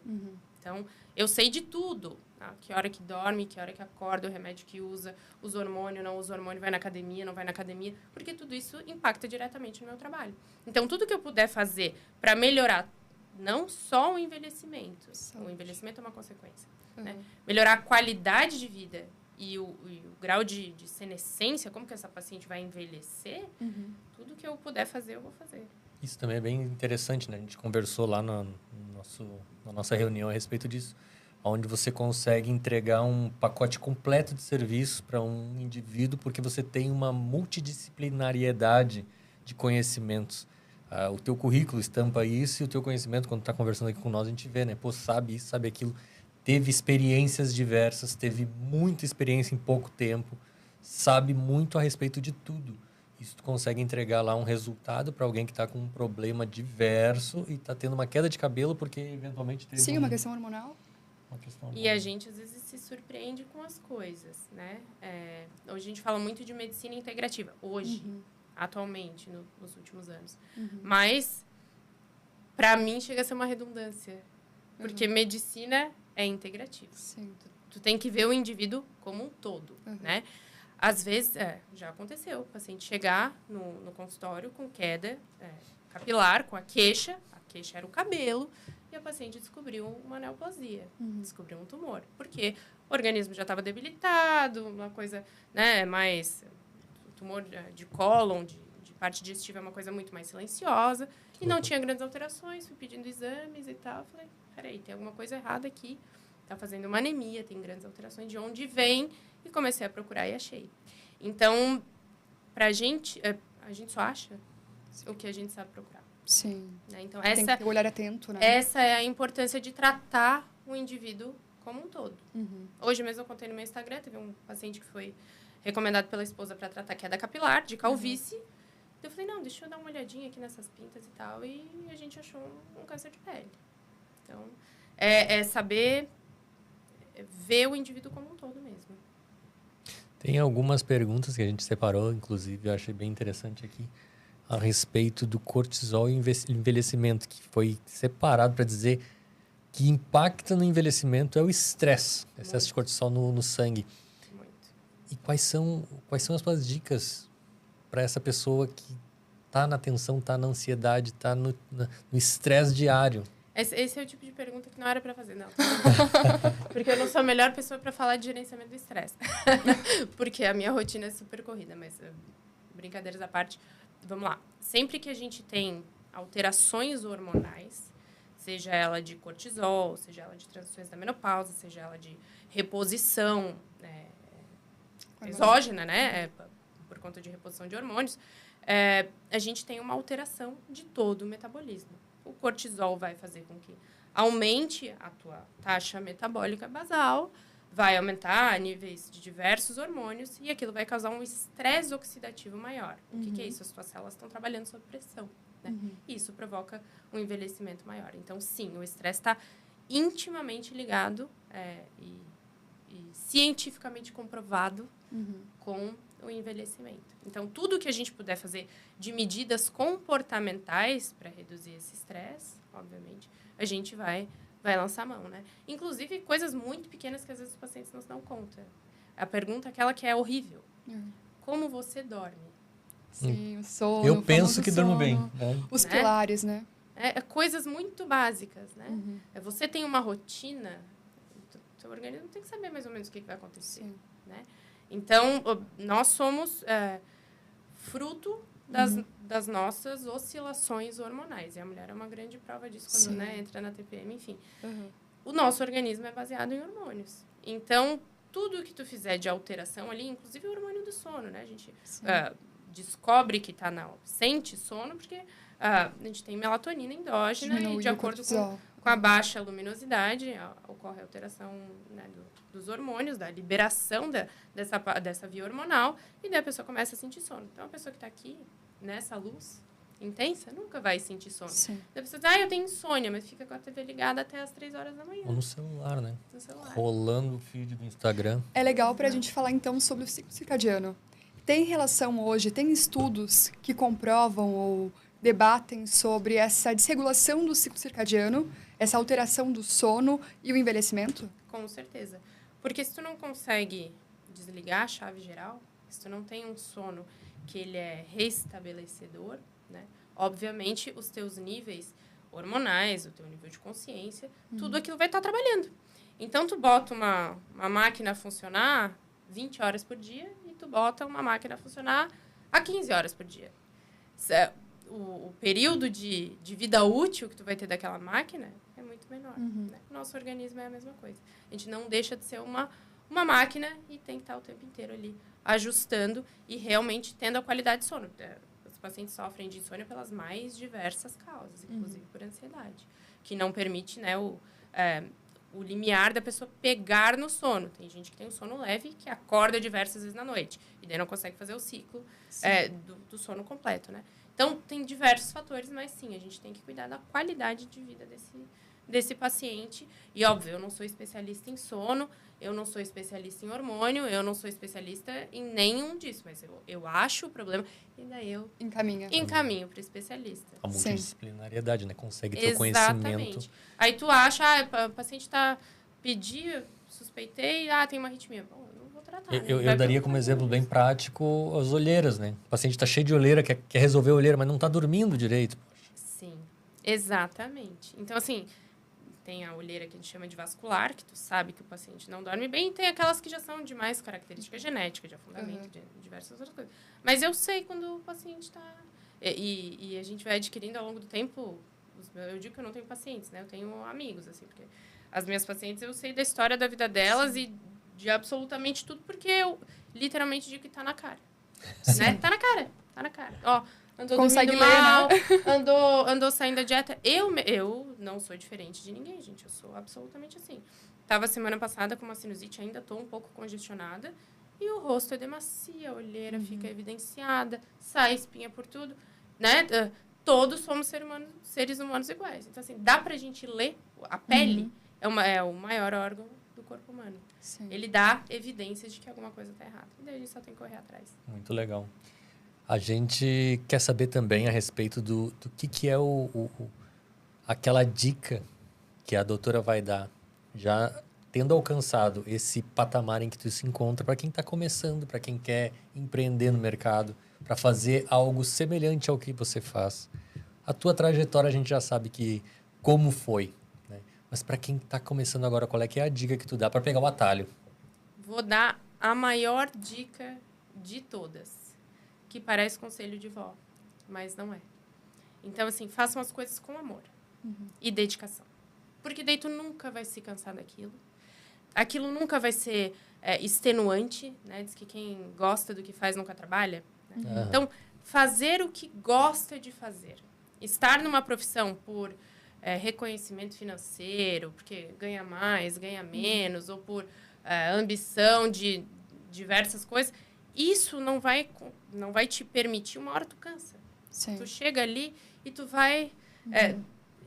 Então, eu sei de tudo. Tá? Que hora que dorme, que hora que acorda, o remédio que usa, usa hormônio, não usa hormônio, vai na academia, não vai na academia, porque tudo isso impacta diretamente no meu trabalho. Então, tudo que eu puder fazer para melhorar não só o envelhecimento, o envelhecimento é uma consequência, né? Melhorar a qualidade de vida e o grau de senescência, como que essa paciente vai envelhecer, tudo que eu puder fazer, eu vou fazer. Isso também é bem interessante, né? A gente conversou lá na nossa reunião a respeito disso, onde você consegue entregar um pacote completo de serviços para um indivíduo, porque você tem uma multidisciplinariedade de conhecimentos. O teu currículo estampa isso e o teu conhecimento, quando está conversando aqui com nós, a gente vê, né? Pô, sabe isso, sabe aquilo. Teve experiências diversas, teve muita experiência em pouco tempo, sabe muito a respeito de tudo. Isso tu consegue entregar lá um resultado para alguém que está com um problema diverso e está tendo uma queda de cabelo porque eventualmente teve Sim, uma questão hormonal. E a gente, às vezes, se surpreende com as coisas, né? Hoje a gente fala muito de medicina integrativa. Hoje, atualmente, nos últimos anos. Mas, para mim, chega a ser uma redundância. Porque medicina é integrativa. Sim. Tu tem que ver o indivíduo como um todo, né? Às vezes, já aconteceu, o paciente chegar no consultório com queda capilar, com a queixa era o cabelo, e a paciente descobriu uma neoplasia, descobriu um tumor. Porque o organismo já estava debilitado, uma coisa, né, mais... tumor de cólon, de parte digestiva é uma coisa muito mais silenciosa, e não tinha grandes alterações, fui pedindo exames e tal, falei, peraí, tem alguma coisa errada aqui, tá fazendo uma anemia, tem grandes alterações, de onde vem? E comecei a procurar e achei. Então, a gente só acha o que a gente sabe procurar. Sim. Né? Então, tem que ter o olhar atento, né? Essa é a importância de tratar o indivíduo como um todo. Hoje mesmo eu contei no meu Instagram, teve um paciente que foi recomendado pela esposa para tratar queda capilar, de calvície. Eu falei, não, deixa eu dar uma olhadinha aqui nessas pintas e tal, e a gente achou um câncer de pele. Então, é saber ver o indivíduo como um todo mesmo. Tem algumas perguntas que a gente separou, inclusive eu achei bem interessante aqui, a respeito do cortisol e envelhecimento, que foi separado para dizer que impacta no envelhecimento é o estresse, excesso de cortisol no sangue. Muito. E quais são as tuas dicas para essa pessoa que está na tensão, está na ansiedade, está no estresse diário? Esse é o tipo de pergunta que não era para fazer, não. Porque eu não sou a melhor pessoa para falar de gerenciamento do estresse. Porque a minha rotina é super corrida, mas brincadeiras à parte, vamos lá. Sempre que a gente tem alterações hormonais, seja ela de cortisol, seja ela de transições da menopausa, seja ela de reposição exógena, né? Por conta de reposição de hormônios, a gente tem uma alteração de todo o metabolismo. O cortisol vai fazer com que aumente a tua taxa metabólica basal, vai aumentar níveis de diversos hormônios e aquilo vai causar um estresse oxidativo maior. O que é isso? As tuas células estão trabalhando sob pressão. Né? E isso provoca um envelhecimento maior. Então, sim, o estresse está intimamente ligado e cientificamente comprovado com o envelhecimento. Então, tudo que a gente puder fazer de medidas comportamentais para reduzir esse estresse, obviamente, a gente vai lançar a mão, né? Inclusive, coisas muito pequenas que às vezes os pacientes não se dão conta. A pergunta é aquela que é horrível. Como você dorme? Sim, o sono. Eu penso que durmo bem. Né? Os pilares, né? Coisas muito básicas, né? Você tem uma rotina, o seu organismo tem que saber mais ou menos o que vai acontecer, né? Então, nós somos fruto das nossas oscilações hormonais. E a mulher é uma grande prova disso quando entra na TPM, enfim. o nosso organismo é baseado em hormônios. Então, tudo que tu fizer de alteração ali, inclusive o hormônio do sono, né? A gente descobre que sente sono porque a gente tem melatonina endógena e de acordo com a baixa luminosidade ocorre a alteração, né, dos hormônios, da liberação dessa via hormonal e daí a pessoa começa a sentir sono. Então, a pessoa que está aqui, nessa luz intensa, nunca vai sentir sono. Sim. Daí a pessoa diz, eu tenho insônia, mas fica com a TV ligada até as 3 horas da manhã. Ou no celular, né? No celular. Rolando o feed do Instagram. É legal para a gente falar, então, sobre o ciclo circadiano. Tem relação hoje, tem estudos que comprovam ou debatem sobre essa desregulação do ciclo circadiano, essa alteração do sono e o envelhecimento? Com certeza. Porque se tu não consegue desligar a chave geral, se tu não tem um sono que ele é restabelecedor, né? Obviamente, os teus níveis hormonais, o teu nível de consciência, tudo aquilo vai estar trabalhando. Então, tu bota uma máquina a funcionar 20 horas por dia e tu bota uma máquina a funcionar a 15 horas por dia. O período de vida útil que tu vai ter daquela máquina é muito menor. Né? O nosso organismo é a mesma coisa. A gente não deixa de ser uma máquina e tem que estar o tempo inteiro ali ajustando e realmente tendo a qualidade de sono. Os pacientes sofrem de insônia pelas mais diversas causas, inclusive por ansiedade, que não permite, né, o limiar da pessoa pegar no sono. Tem gente que tem um sono leve que acorda diversas vezes na noite e daí não consegue fazer o ciclo do sono completo, né? Então, tem diversos fatores, mas sim, a gente tem que cuidar da qualidade de vida desse paciente. E, óbvio, eu não sou especialista em sono, eu não sou especialista em hormônio, eu não sou especialista em nenhum disso, mas eu acho o problema e daí eu encaminho para o especialista. A multidisciplinariedade, né? Consegue ter Exatamente. conhecimento. Aí tu acha, o paciente suspeitei, tem uma arritmia. Bom, eu não vou tratar. Eu daria como exemplo bem prático as olheiras, né? O paciente está cheio de olheira, quer resolver a olheira, mas não está dormindo direito. Sim, exatamente. Então, assim, tem a olheira que a gente chama de vascular, que tu sabe que o paciente não dorme bem, e tem aquelas que já são de mais característica genética, de afundamento, de diversas outras coisas. Mas eu sei quando o paciente está... E a gente vai adquirindo ao longo do tempo... Eu digo que eu não tenho pacientes, né? Eu tenho amigos, assim, porque as minhas pacientes eu sei da história da vida delas e de absolutamente tudo, porque eu literalmente digo que tá na cara. Né? Tá na cara. Ó, andou consegue dormindo ler, mal, né? andou saindo da dieta. Eu não sou diferente de ninguém, gente. Eu sou absolutamente assim. Tava semana passada com uma sinusite, ainda tô um pouco congestionada. E o rosto edemacia, a olheira fica evidenciada, sai espinha por tudo, né? Todos somos seres humanos iguais. Então, assim, dá pra gente ler. A pele é o maior órgão do corpo humano. Sim. Ele dá evidências de que alguma coisa tá errada. E daí a gente só tem que correr atrás. Muito legal. A gente quer saber também a respeito do que é aquela dica que a doutora vai dar, já tendo alcançado esse patamar em que tu se encontra, para quem está começando, para quem quer empreender no mercado, para fazer algo semelhante ao que você faz. A tua trajetória a gente já sabe como foi, né? Mas para quem está começando agora, qual é que é a dica que tu dá para pegar o atalho? Vou dar a maior dica de todas, que parece conselho de vó, mas não é. Então, assim, façam as coisas com amor e dedicação. Porque daí tu nunca vai se cansar daquilo. Aquilo nunca vai ser extenuante, né? Diz que quem gosta do que faz nunca trabalha. Né? Então, fazer o que gosta de fazer. Estar numa profissão por reconhecimento financeiro, porque ganha mais, ganha menos, ou por ambição de diversas coisas, isso não vai te permitir, uma hora tu cansa. Sim. Tu chega ali e tu vai...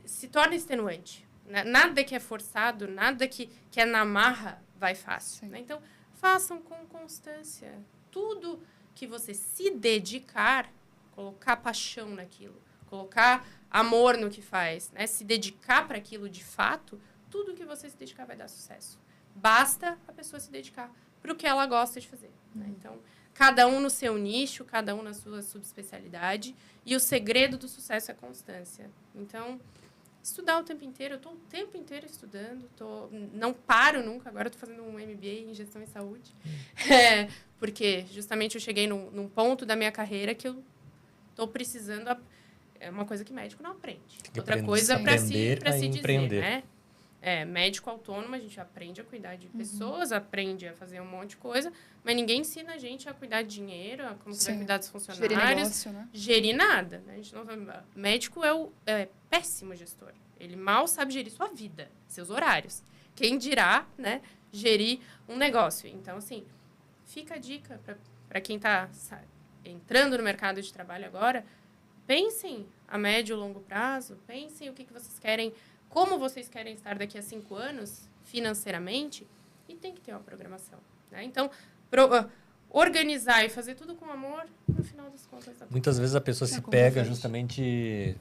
se torna extenuante. Nada que é forçado, nada que é na marra vai fácil. Né? Então, façam com constância. Tudo que você se dedicar, colocar paixão naquilo, colocar amor no que faz, né? Se dedicar para aquilo de fato, tudo que você se dedicar vai dar sucesso. Basta a pessoa se dedicar para o que ela gosta de fazer. Né? Então, cada um no seu nicho, cada um na sua subespecialidade, e o segredo do sucesso é constância. Então, estudar o tempo inteiro. Eu estou o tempo inteiro estudando. Não paro nunca. Agora eu estou fazendo um MBA em gestão em saúde. Porque justamente eu cheguei num ponto da minha carreira que eu estou precisando... É uma coisa que médico não aprende. Outra coisa para se dizer, né? médico autônomo, a gente aprende a cuidar de pessoas, aprende a fazer um monte de coisa, mas ninguém ensina a gente a cuidar de dinheiro, a como vai cuidar dos funcionários. Gerir negócio, né? Gerir nada. Né? A gente não, médico é péssimo gestor. Ele mal sabe gerir sua vida, seus horários. Quem dirá, né, gerir um negócio. Então, assim, fica a dica para quem está entrando no mercado de trabalho agora, pensem a médio e longo prazo, pensem o que vocês querem, como vocês querem estar daqui a 5 anos, financeiramente, e tem que ter uma programação. Né? Então, organizar e fazer tudo com amor, no final das contas... Muitas vezes a pessoa se pega justamente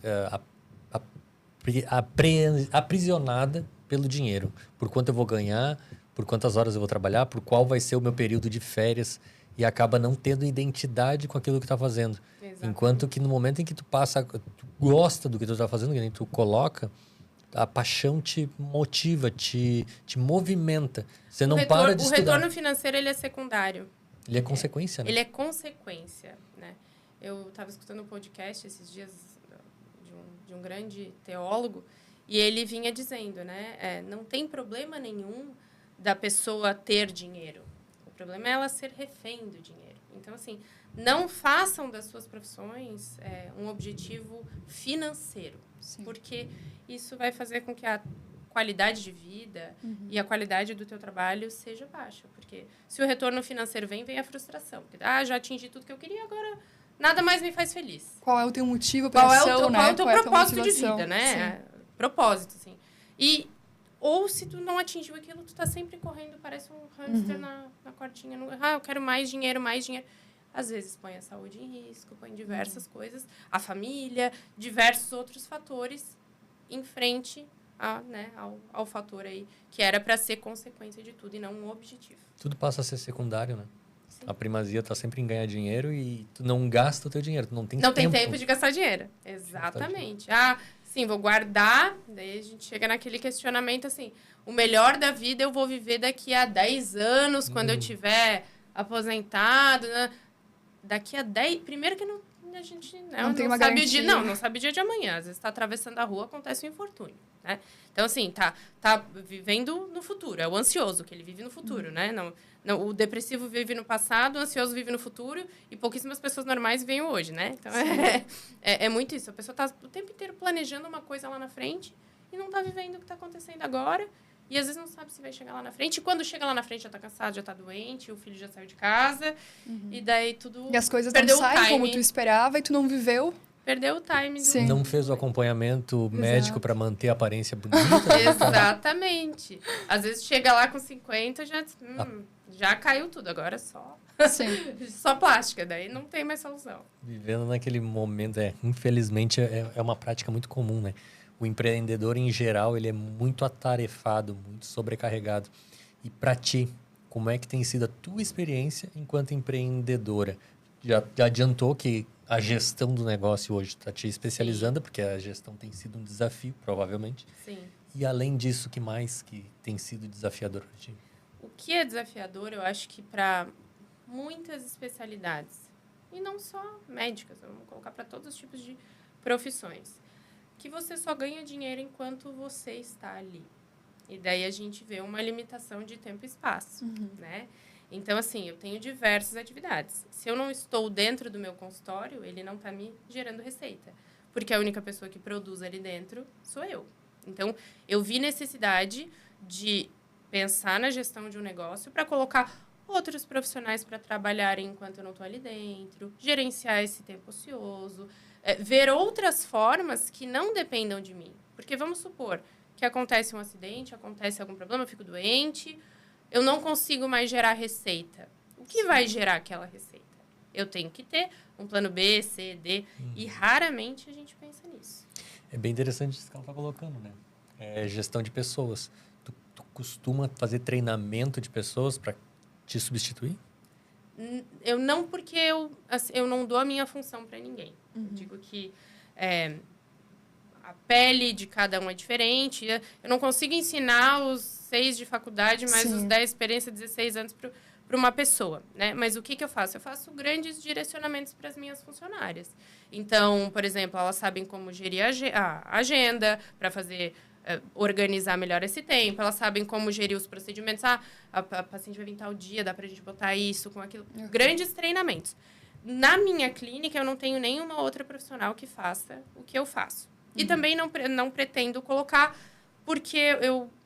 aprisionada pelo dinheiro. Por quanto eu vou ganhar, por quantas horas eu vou trabalhar, por qual vai ser o meu período de férias, e acaba não tendo identidade com aquilo que está fazendo. Exatamente. Enquanto que no momento em que tu gosta do que tu está fazendo, que tu coloca, a paixão te motiva, te movimenta. Você não para de estudar. O retorno financeiro, ele é secundário. Ele é consequência, né? Ele é consequência, né? Eu estava escutando um podcast esses dias de um grande teólogo, e ele vinha dizendo, né? Não tem problema nenhum da pessoa ter dinheiro. O problema é ela ser refém do dinheiro. Então, assim, não façam das suas profissões um objetivo financeiro. Sim. Porque isso vai fazer com que a qualidade de vida e a qualidade do teu trabalho seja baixa. Porque se o retorno financeiro vem a frustração. Porque, já atingi tudo que eu queria, agora nada mais me faz feliz. Qual é o teu motivo para ação, né? Qual é o teu propósito de vida, né? Propósito, assim. Ou se tu não atingiu aquilo, tu tá sempre correndo, parece um hamster na cordinha. Eu quero mais dinheiro, mais dinheiro. Às vezes põe a saúde em risco, põe diversas coisas, a família, diversos outros fatores em frente ao fator aí, que era para ser consequência de tudo e não um objetivo. Tudo passa a ser secundário, né? Sim. A primazia está sempre em ganhar dinheiro e tu não gasta o teu dinheiro, tu não tem tempo. Não tem tempo de gastar dinheiro. Exatamente. Sim, vou guardar, daí a gente chega naquele questionamento assim, o melhor da vida eu vou viver daqui a 10 anos, quando eu tiver aposentado, né? Daqui a 10... Primeiro que a gente não tem uma garantia. Não sabe o dia de amanhã. Às vezes está atravessando a rua, acontece um infortúnio, né? Então, assim, tá vivendo no futuro. É o ansioso, que ele vive no futuro, né? Não, o depressivo vive no passado, o ansioso vive no futuro e pouquíssimas pessoas normais vivem hoje, né? Então, é muito isso. A pessoa está o tempo inteiro planejando uma coisa lá na frente e não está vivendo o que está acontecendo agora. E às vezes não sabe se vai chegar lá na frente. E quando chega lá na frente já está cansado, já está doente, o filho já saiu de casa. E daí tudo... E as coisas não saem como tu esperava e tu não viveu. Perdeu o time. Sim. Não fez o acompanhamento médico para manter a aparência bonita. Exatamente. Às vezes chega lá com 50, já caiu tudo. Agora só plástica. Daí não tem mais solução. Vivendo naquele momento, infelizmente, é uma prática muito comum, né? O empreendedor, em geral, ele é muito atarefado, muito sobrecarregado. E para ti, como é que tem sido a tua experiência enquanto empreendedora? Já adiantou que a gestão do negócio hoje está te especializando, porque a gestão tem sido um desafio, provavelmente. Sim. E além disso, o que mais que tem sido desafiador para ti? O que é desafiador, eu acho que para muitas especialidades, e não só médicas, vamos colocar para todos os tipos de profissões, que você só ganha dinheiro enquanto você está ali. E daí a gente vê uma limitação de tempo e espaço, né? Então, assim, eu tenho diversas atividades. Se eu não estou dentro do meu consultório, ele não está me gerando receita. Porque a única pessoa que produz ali dentro sou eu. Então, eu vi necessidade de pensar na gestão de um negócio para colocar outros profissionais para trabalharem enquanto eu não estou ali dentro, gerenciar esse tempo ocioso, ver outras formas que não dependam de mim. Porque vamos supor que acontece um acidente, acontece algum problema, eu fico doente, eu não consigo mais gerar receita. O que vai gerar aquela receita? Eu tenho que ter um plano B, C, D, e raramente a gente pensa nisso. É bem interessante isso que ela está colocando, né? É gestão de pessoas. Tu costuma fazer treinamento de pessoas para te substituir? Eu não, porque eu não dou a minha função para ninguém. Eu digo que a pele de cada um é diferente. Eu não consigo ensinar os 6 de faculdade, mais os 10 de experiência, 16 anos para uma pessoa, né? Mas o que eu faço? Eu faço grandes direcionamentos para as minhas funcionárias. Então, por exemplo, elas sabem como gerir a agenda, para fazer organizar melhor esse tempo, elas sabem como gerir os procedimentos. A paciente vai vir tal dia, dá pra gente botar isso com aquilo. Grandes treinamentos. Na minha clínica, eu não tenho nenhuma outra profissional que faça o que eu faço. E também não pretendo colocar, porque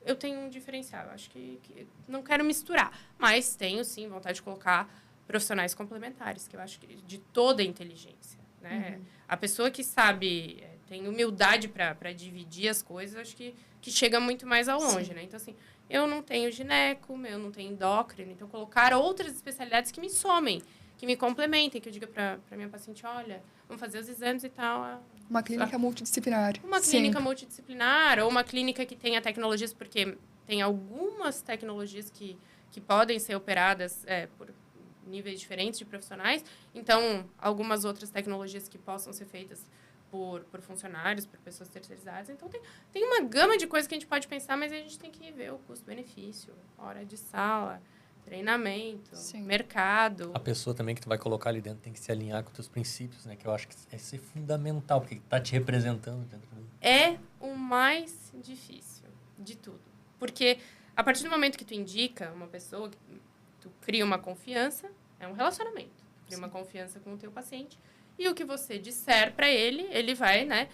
eu tenho um diferencial. Eu acho que não quero misturar. Mas tenho, sim, vontade de colocar profissionais complementares, que eu acho que de toda a inteligência. Né? A pessoa que sabe, tem humildade para dividir as coisas, acho que chega muito mais ao longe. Né? Então, assim, eu não tenho gineco, eu não tenho endócrino. Então, colocar outras especialidades que me somem, que me complementem, que eu diga para minha paciente, olha, vamos fazer os exames e tal. Uma clínica multidisciplinar. Uma clínica multidisciplinar, ou uma clínica que tenha tecnologias, porque tem algumas tecnologias que podem ser operadas por níveis diferentes de profissionais. Então, algumas outras tecnologias que possam ser feitas por funcionários, por pessoas terceirizadas. Então, tem uma gama de coisas que a gente pode pensar, mas a gente tem que ver o custo-benefício, hora de sala, treinamento, mercado. A pessoa também que tu vai colocar ali dentro tem que se alinhar com os teus princípios, né? Que eu acho que é ser fundamental, porque tá te representando dentro do... É o mais difícil de tudo. Porque a partir do momento que tu indica uma pessoa, tu cria uma confiança, é um relacionamento. Tu cria uma confiança com o teu paciente. E o que você disser para ele vai, né?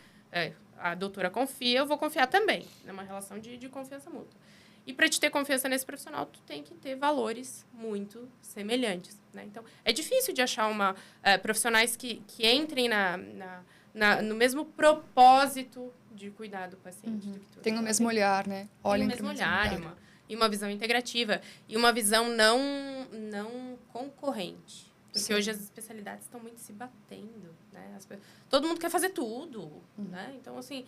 A doutora confia, eu vou confiar também. É uma relação de confiança mútua. E para te ter confiança nesse profissional, tu tem que ter valores muito semelhantes. Né? Então, é difícil de achar profissionais que entrem no mesmo propósito de cuidar do paciente. Do que tu tem o mesmo olhar, né? Olhem para o mesmo olhar. E uma visão integrativa. E uma visão não concorrente. Porque hoje as especialidades estão muito se batendo. Né? Todo mundo quer fazer tudo. Né? Então, assim,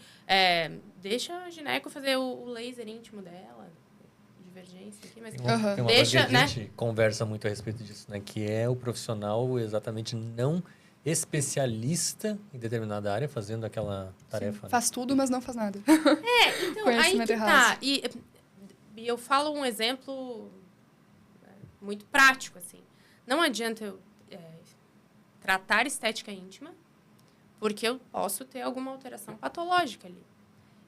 deixa a gineco fazer o laser íntimo dela. Divergência aqui, mas tem uma coisa que a gente conversa muito a respeito disso, né? Que é o profissional exatamente não especialista em determinada área, fazendo aquela tarefa. Né? Faz tudo, mas não faz nada. Então, aí que tá. E eu falo um exemplo muito prático, assim. Não adianta eu tratar estética íntima, porque eu posso ter alguma alteração patológica ali.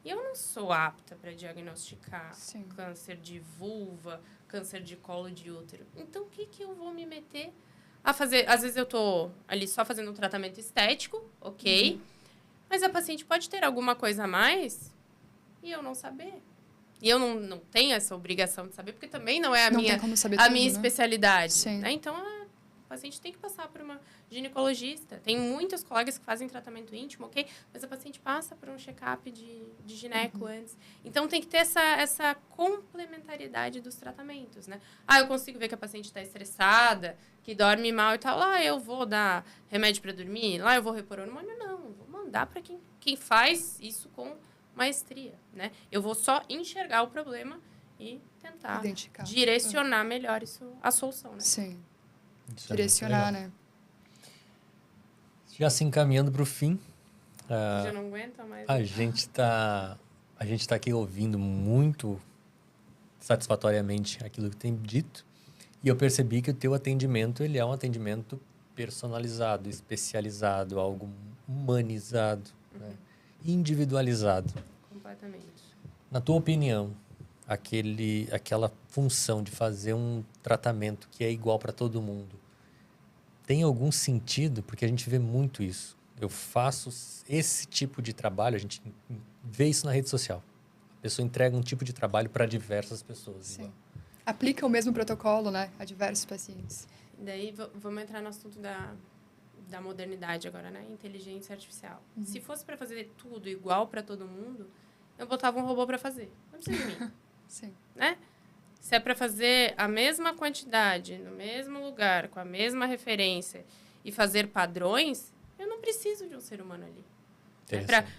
E eu não sou apta para diagnosticar câncer de vulva, câncer de colo de útero. Então, o que eu vou me meter a fazer? Às vezes eu tô ali só fazendo um tratamento estético, ok? Mas a paciente pode ter alguma coisa a mais e eu não saber. E eu não tenho essa obrigação de saber, porque também não é a minha especialidade. Né? Então, o paciente tem que passar por uma ginecologista. Tem muitos colegas que fazem tratamento íntimo, ok? Mas a paciente passa por um check-up de gineco antes. Então, tem que ter essa complementariedade dos tratamentos, né? Eu consigo ver que a paciente está estressada, que dorme mal e tal. Lá eu vou dar remédio para dormir, lá eu vou repor hormônio. Não, vou mandar para quem faz isso com maestria, né? Eu vou só enxergar o problema e tentar direcionar melhor a solução, né? Sim. Direcionar, né? Já se encaminhando para o fim. Já não aguenta mais. A gente tá aqui ouvindo muito satisfatoriamente aquilo que tem dito. E eu percebi que o teu atendimento, ele é um atendimento personalizado, especializado, algo humanizado, né? Individualizado. Completamente. Na tua opinião, aquela função de fazer um tratamento que é igual para todo mundo, tem algum sentido? Porque a gente vê muito isso. Eu faço esse tipo de trabalho, a gente vê isso na rede social. A pessoa entrega um tipo de trabalho para diversas pessoas. Sim. Aplica o mesmo protocolo, né, a diversos pacientes. Daí, vamos entrar no assunto da modernidade agora, né? Inteligência artificial. Se fosse para fazer tudo igual para todo mundo, eu botava um robô para fazer. Não precisa de mim. Sim. Né? Se é para fazer a mesma quantidade, no mesmo lugar, com a mesma referência e fazer padrões, eu não preciso de um ser humano ali.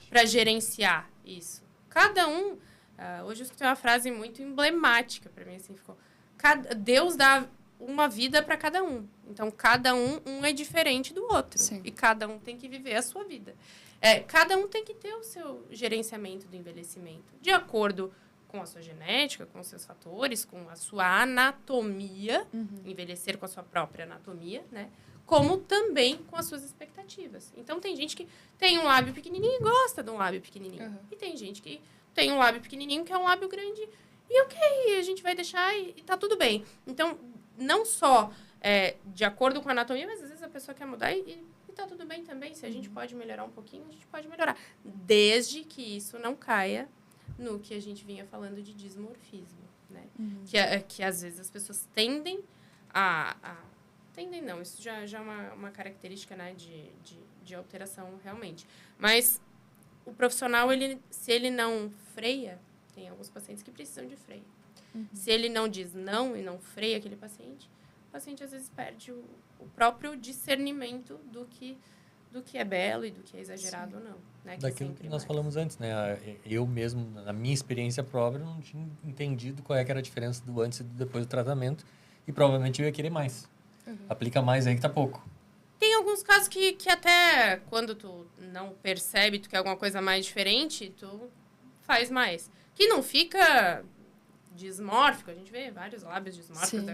Para gerenciar isso. Cada um... hoje eu escutei uma frase muito emblemática para mim, assim, ficou... Deus dá uma vida para cada um. Então, cada um é diferente do outro. Sim. E cada um tem que viver a sua vida. Cada um tem que ter o seu gerenciamento do envelhecimento, de acordo com a sua genética, com os seus fatores, com a sua anatomia, envelhecer com a sua própria anatomia, né? Como também com as suas expectativas. Então, tem gente que tem um lábio pequenininho e gosta de um lábio pequenininho. E tem gente que tem um lábio pequenininho, que é um lábio grande. E ok, a gente vai deixar e tá tudo bem. Então, não só de acordo com a anatomia, mas às vezes a pessoa quer mudar e tá tudo bem também. Se a gente pode melhorar um pouquinho, a gente pode melhorar. Desde que isso não caia no que a gente vinha falando de dismorfismo, né? Que às vezes as pessoas tendem Tendem não, isso já é uma característica, né, de alteração realmente. Mas o profissional, se ele não freia, tem alguns pacientes que precisam de freio. Se ele não diz não e não freia aquele paciente, o paciente às vezes perde o próprio discernimento do que é belo e do que é exagerado ou não. Né? Daquilo que nós falamos antes, né? Eu mesmo, na minha experiência própria, não tinha entendido qual era a diferença do antes e do depois do tratamento. E provavelmente eu ia querer mais. Aplica mais aí que tá pouco. Tem alguns casos que até quando tu não percebe, tu quer alguma coisa mais diferente, tu faz mais. Que não fica dismórfico. A gente vê vários lábios dismórficos,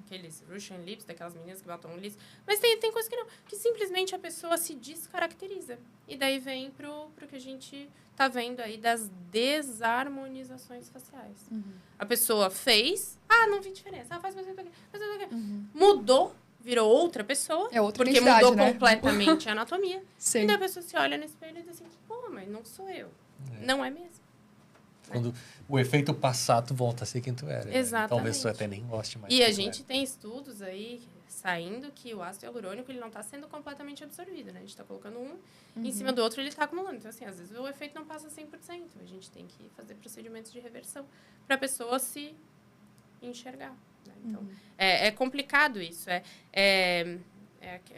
aqueles Russian lips, daquelas meninas que botam lips. Mas tem coisa que não. Que simplesmente a pessoa se descaracteriza. E daí vem pro que a gente tá vendo aí das desarmonizações faciais. A pessoa fez, não vi diferença. Faz mais aqui. Mudou, virou outra pessoa. É outra porque mudou completamente a anatomia. Sim. E daí a pessoa se olha no espelho e diz assim, pô, mas não sou eu. Não é mesmo. Quando o efeito passar, tu volta a ser quem tu era. Exatamente. Talvez tu até nem goste mais. E a gente tem estudos aí saindo que o ácido hialurônico ele não está sendo completamente absorvido, né? A gente está colocando um em cima do outro, ele está acumulando. Então, assim, às vezes o efeito não passa 100%. A gente tem que fazer procedimentos de reversão para a pessoa se enxergar. Né? Então, é complicado isso. É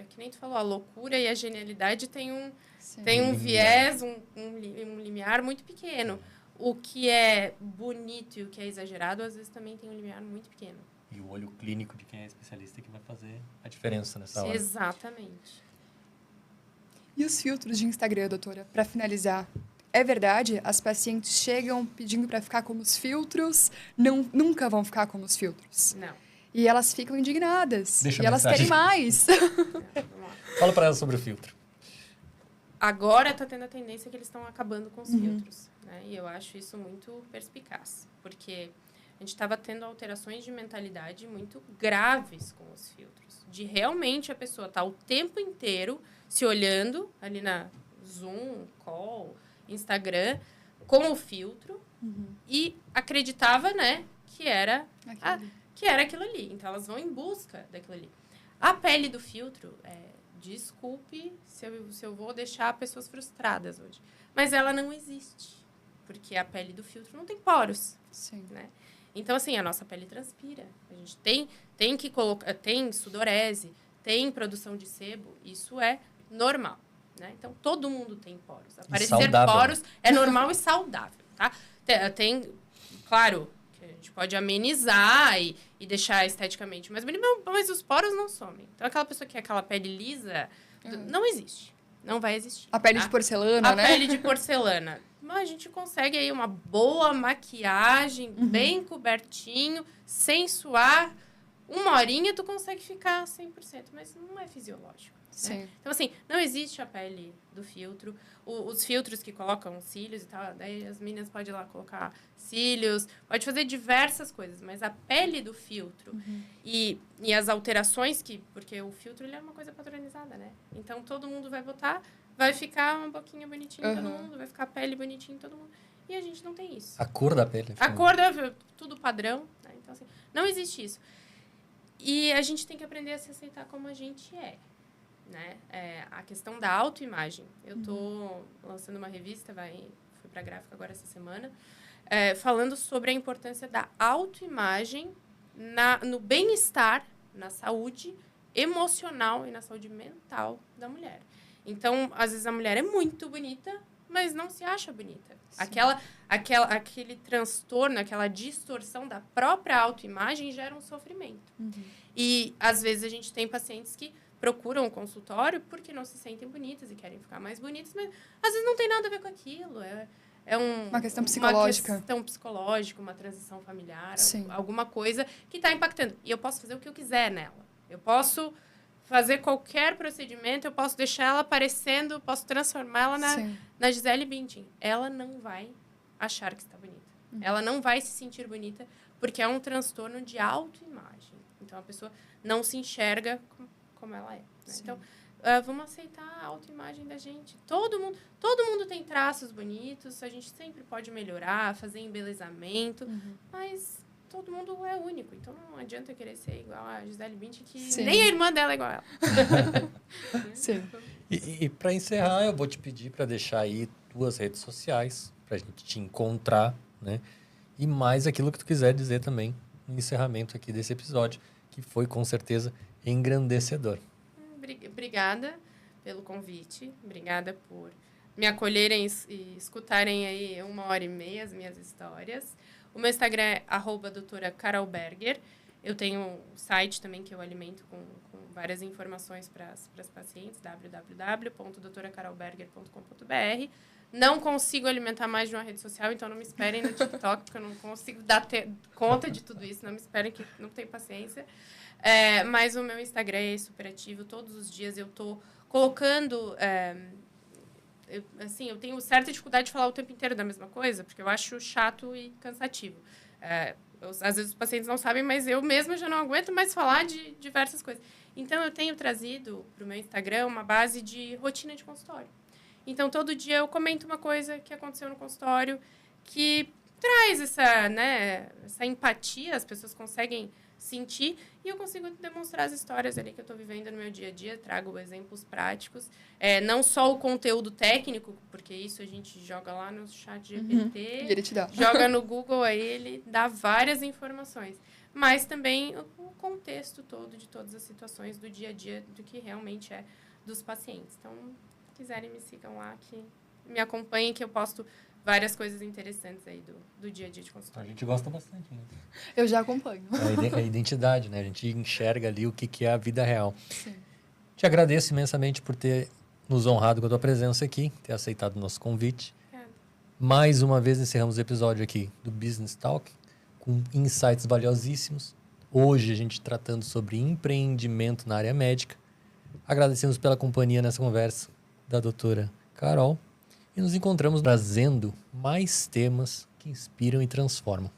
que nem tu falou, a loucura e a genialidade tem um viés, um limiar muito pequeno. O que é bonito e o que é exagerado, às vezes também tem um limiar muito pequeno. E o olho clínico de quem é especialista que vai fazer a diferença nessa hora. Exatamente. E os filtros de Instagram, doutora? Para finalizar, é verdade? As pacientes chegam pedindo para ficar como os filtros, nunca vão ficar como os filtros. Não. E elas ficam indignadas. Deixa e elas querem mais. Fala para elas sobre o filtro. Agora está tendo a tendência que eles estão acabando com os filtros. Né? E eu acho isso muito perspicaz. Porque a gente estava tendo alterações de mentalidade muito graves com os filtros. De realmente a pessoa estar o tempo inteiro se olhando ali na Zoom, Call, Instagram, com o filtro. E acreditava, né, que era aquilo ali. Então, elas vão em busca daquilo ali. A pele do filtro, desculpe se eu vou deixar pessoas frustradas hoje, mas ela não existe. Porque a pele do filtro não tem poros. Sim. Né? Então, assim, a nossa pele transpira. A gente tem que colocar... Tem sudorese, tem produção de sebo. Isso é normal. Né? Então, todo mundo tem poros. Aparecer poros é normal e saudável. Tá? Tem, claro, que a gente pode amenizar e deixar esteticamente mais bonito, mas os poros não somem. Então, aquela pessoa que é aquela pele lisa, não existe. Não vai existir. A pele de porcelana, né? A pele de porcelana. Mas a gente consegue aí uma boa maquiagem, bem cobertinho, sem suar. 1 horinha tu consegue ficar 100%, mas não é fisiológico. Sim. Né? Então, assim, não existe a pele do filtro. Os filtros que colocam cílios e tal, daí as meninas podem ir lá colocar cílios, pode fazer diversas coisas, mas a pele do filtro e as alterações porque o filtro ele é uma coisa padronizada, né? Então, todo mundo vai botar, vai ficar uma boquinha bonitinha em todo mundo, vai ficar a pele bonitinha em todo mundo. E a gente não tem isso. A cor da pele. A cor é tudo padrão, né? Então, assim, não existe isso. E a gente tem que aprender a se aceitar como a gente é. Né? A questão da autoimagem. Eu estou lançando uma revista, fui para a gráfica agora essa semana, falando sobre a importância da autoimagem no bem-estar, na saúde emocional e na saúde mental da mulher. Então, às vezes a mulher é muito bonita, mas não se acha bonita. Aquele transtorno, aquela distorção da própria autoimagem gera um sofrimento. E, às vezes, a gente tem pacientes que procuram um consultório porque não se sentem bonitas e querem ficar mais bonitas, mas às vezes não tem nada a ver com aquilo. Uma questão psicológica. Uma questão psicológica, uma transição familiar, Sim. alguma coisa que está impactando. E eu posso fazer o que eu quiser nela. Eu posso fazer qualquer procedimento, eu posso deixar ela aparecendo, posso transformar ela na Gisele Bündchen. Ela não vai achar que está bonita. Ela não vai se sentir bonita porque é um transtorno de autoimagem. Então, a pessoa não se enxerga como ela é. Né? Então, vamos aceitar a autoimagem da gente. Todo mundo tem traços bonitos, a gente sempre pode melhorar, fazer embelezamento, mas todo mundo é único. Então, não adianta querer ser igual a Gisele Bündchen, que nem a irmã dela é igual a ela. Sim. E para encerrar, eu vou te pedir para deixar aí tuas redes sociais, para a gente te encontrar, né? E mais aquilo que tu quiser dizer também no encerramento aqui desse episódio, que foi com certeza engrandecedor. Obrigada pelo convite, obrigada por me acolherem e escutarem aí 1h30 as minhas histórias. O meu Instagram é @doutora Carol Berger. Eu tenho um site também que eu alimento com várias informações para as pacientes, www.doutoracarolberger.com.br. Não consigo alimentar mais de uma rede social, então não me esperem no TikTok, porque eu não consigo dar conta de tudo isso. Não me esperem, que não tenho paciência. Mas o meu Instagram é super ativo. Todos os dias eu estou colocando... eu tenho certa dificuldade de falar o tempo inteiro da mesma coisa, porque eu acho chato e cansativo. Às vezes os pacientes não sabem, mas eu mesma já não aguento mais falar de diversas coisas. Então, eu tenho trazido para o meu Instagram uma base de rotina de consultório. Então, todo dia eu comento uma coisa que aconteceu no consultório que traz essa empatia, as pessoas conseguem sentir, e eu consigo demonstrar as histórias ali que eu estou vivendo no meu dia a dia, trago exemplos práticos, não só o conteúdo técnico, porque isso a gente joga lá no chat GPT, E ele te dá. joga no Google, aí ele dá várias informações, mas também o contexto todo de todas as situações do dia a dia, do que realmente é dos pacientes. Então, se quiserem, me sigam lá, que me acompanhem, que eu posto várias coisas interessantes aí do dia a dia de consultório. A gente gosta bastante, né? Eu já acompanho. A identidade, né? A gente enxerga ali o que é a vida real. Sim. Te agradeço imensamente por ter nos honrado com a tua presença aqui, ter aceitado o nosso convite. Mais uma vez encerramos o episódio aqui do Business Talk, com insights valiosíssimos. Hoje a gente tratando sobre empreendimento na área médica. Agradecemos pela companhia nessa conversa da doutora Carol. E nos encontramos trazendo mais temas que inspiram e transformam.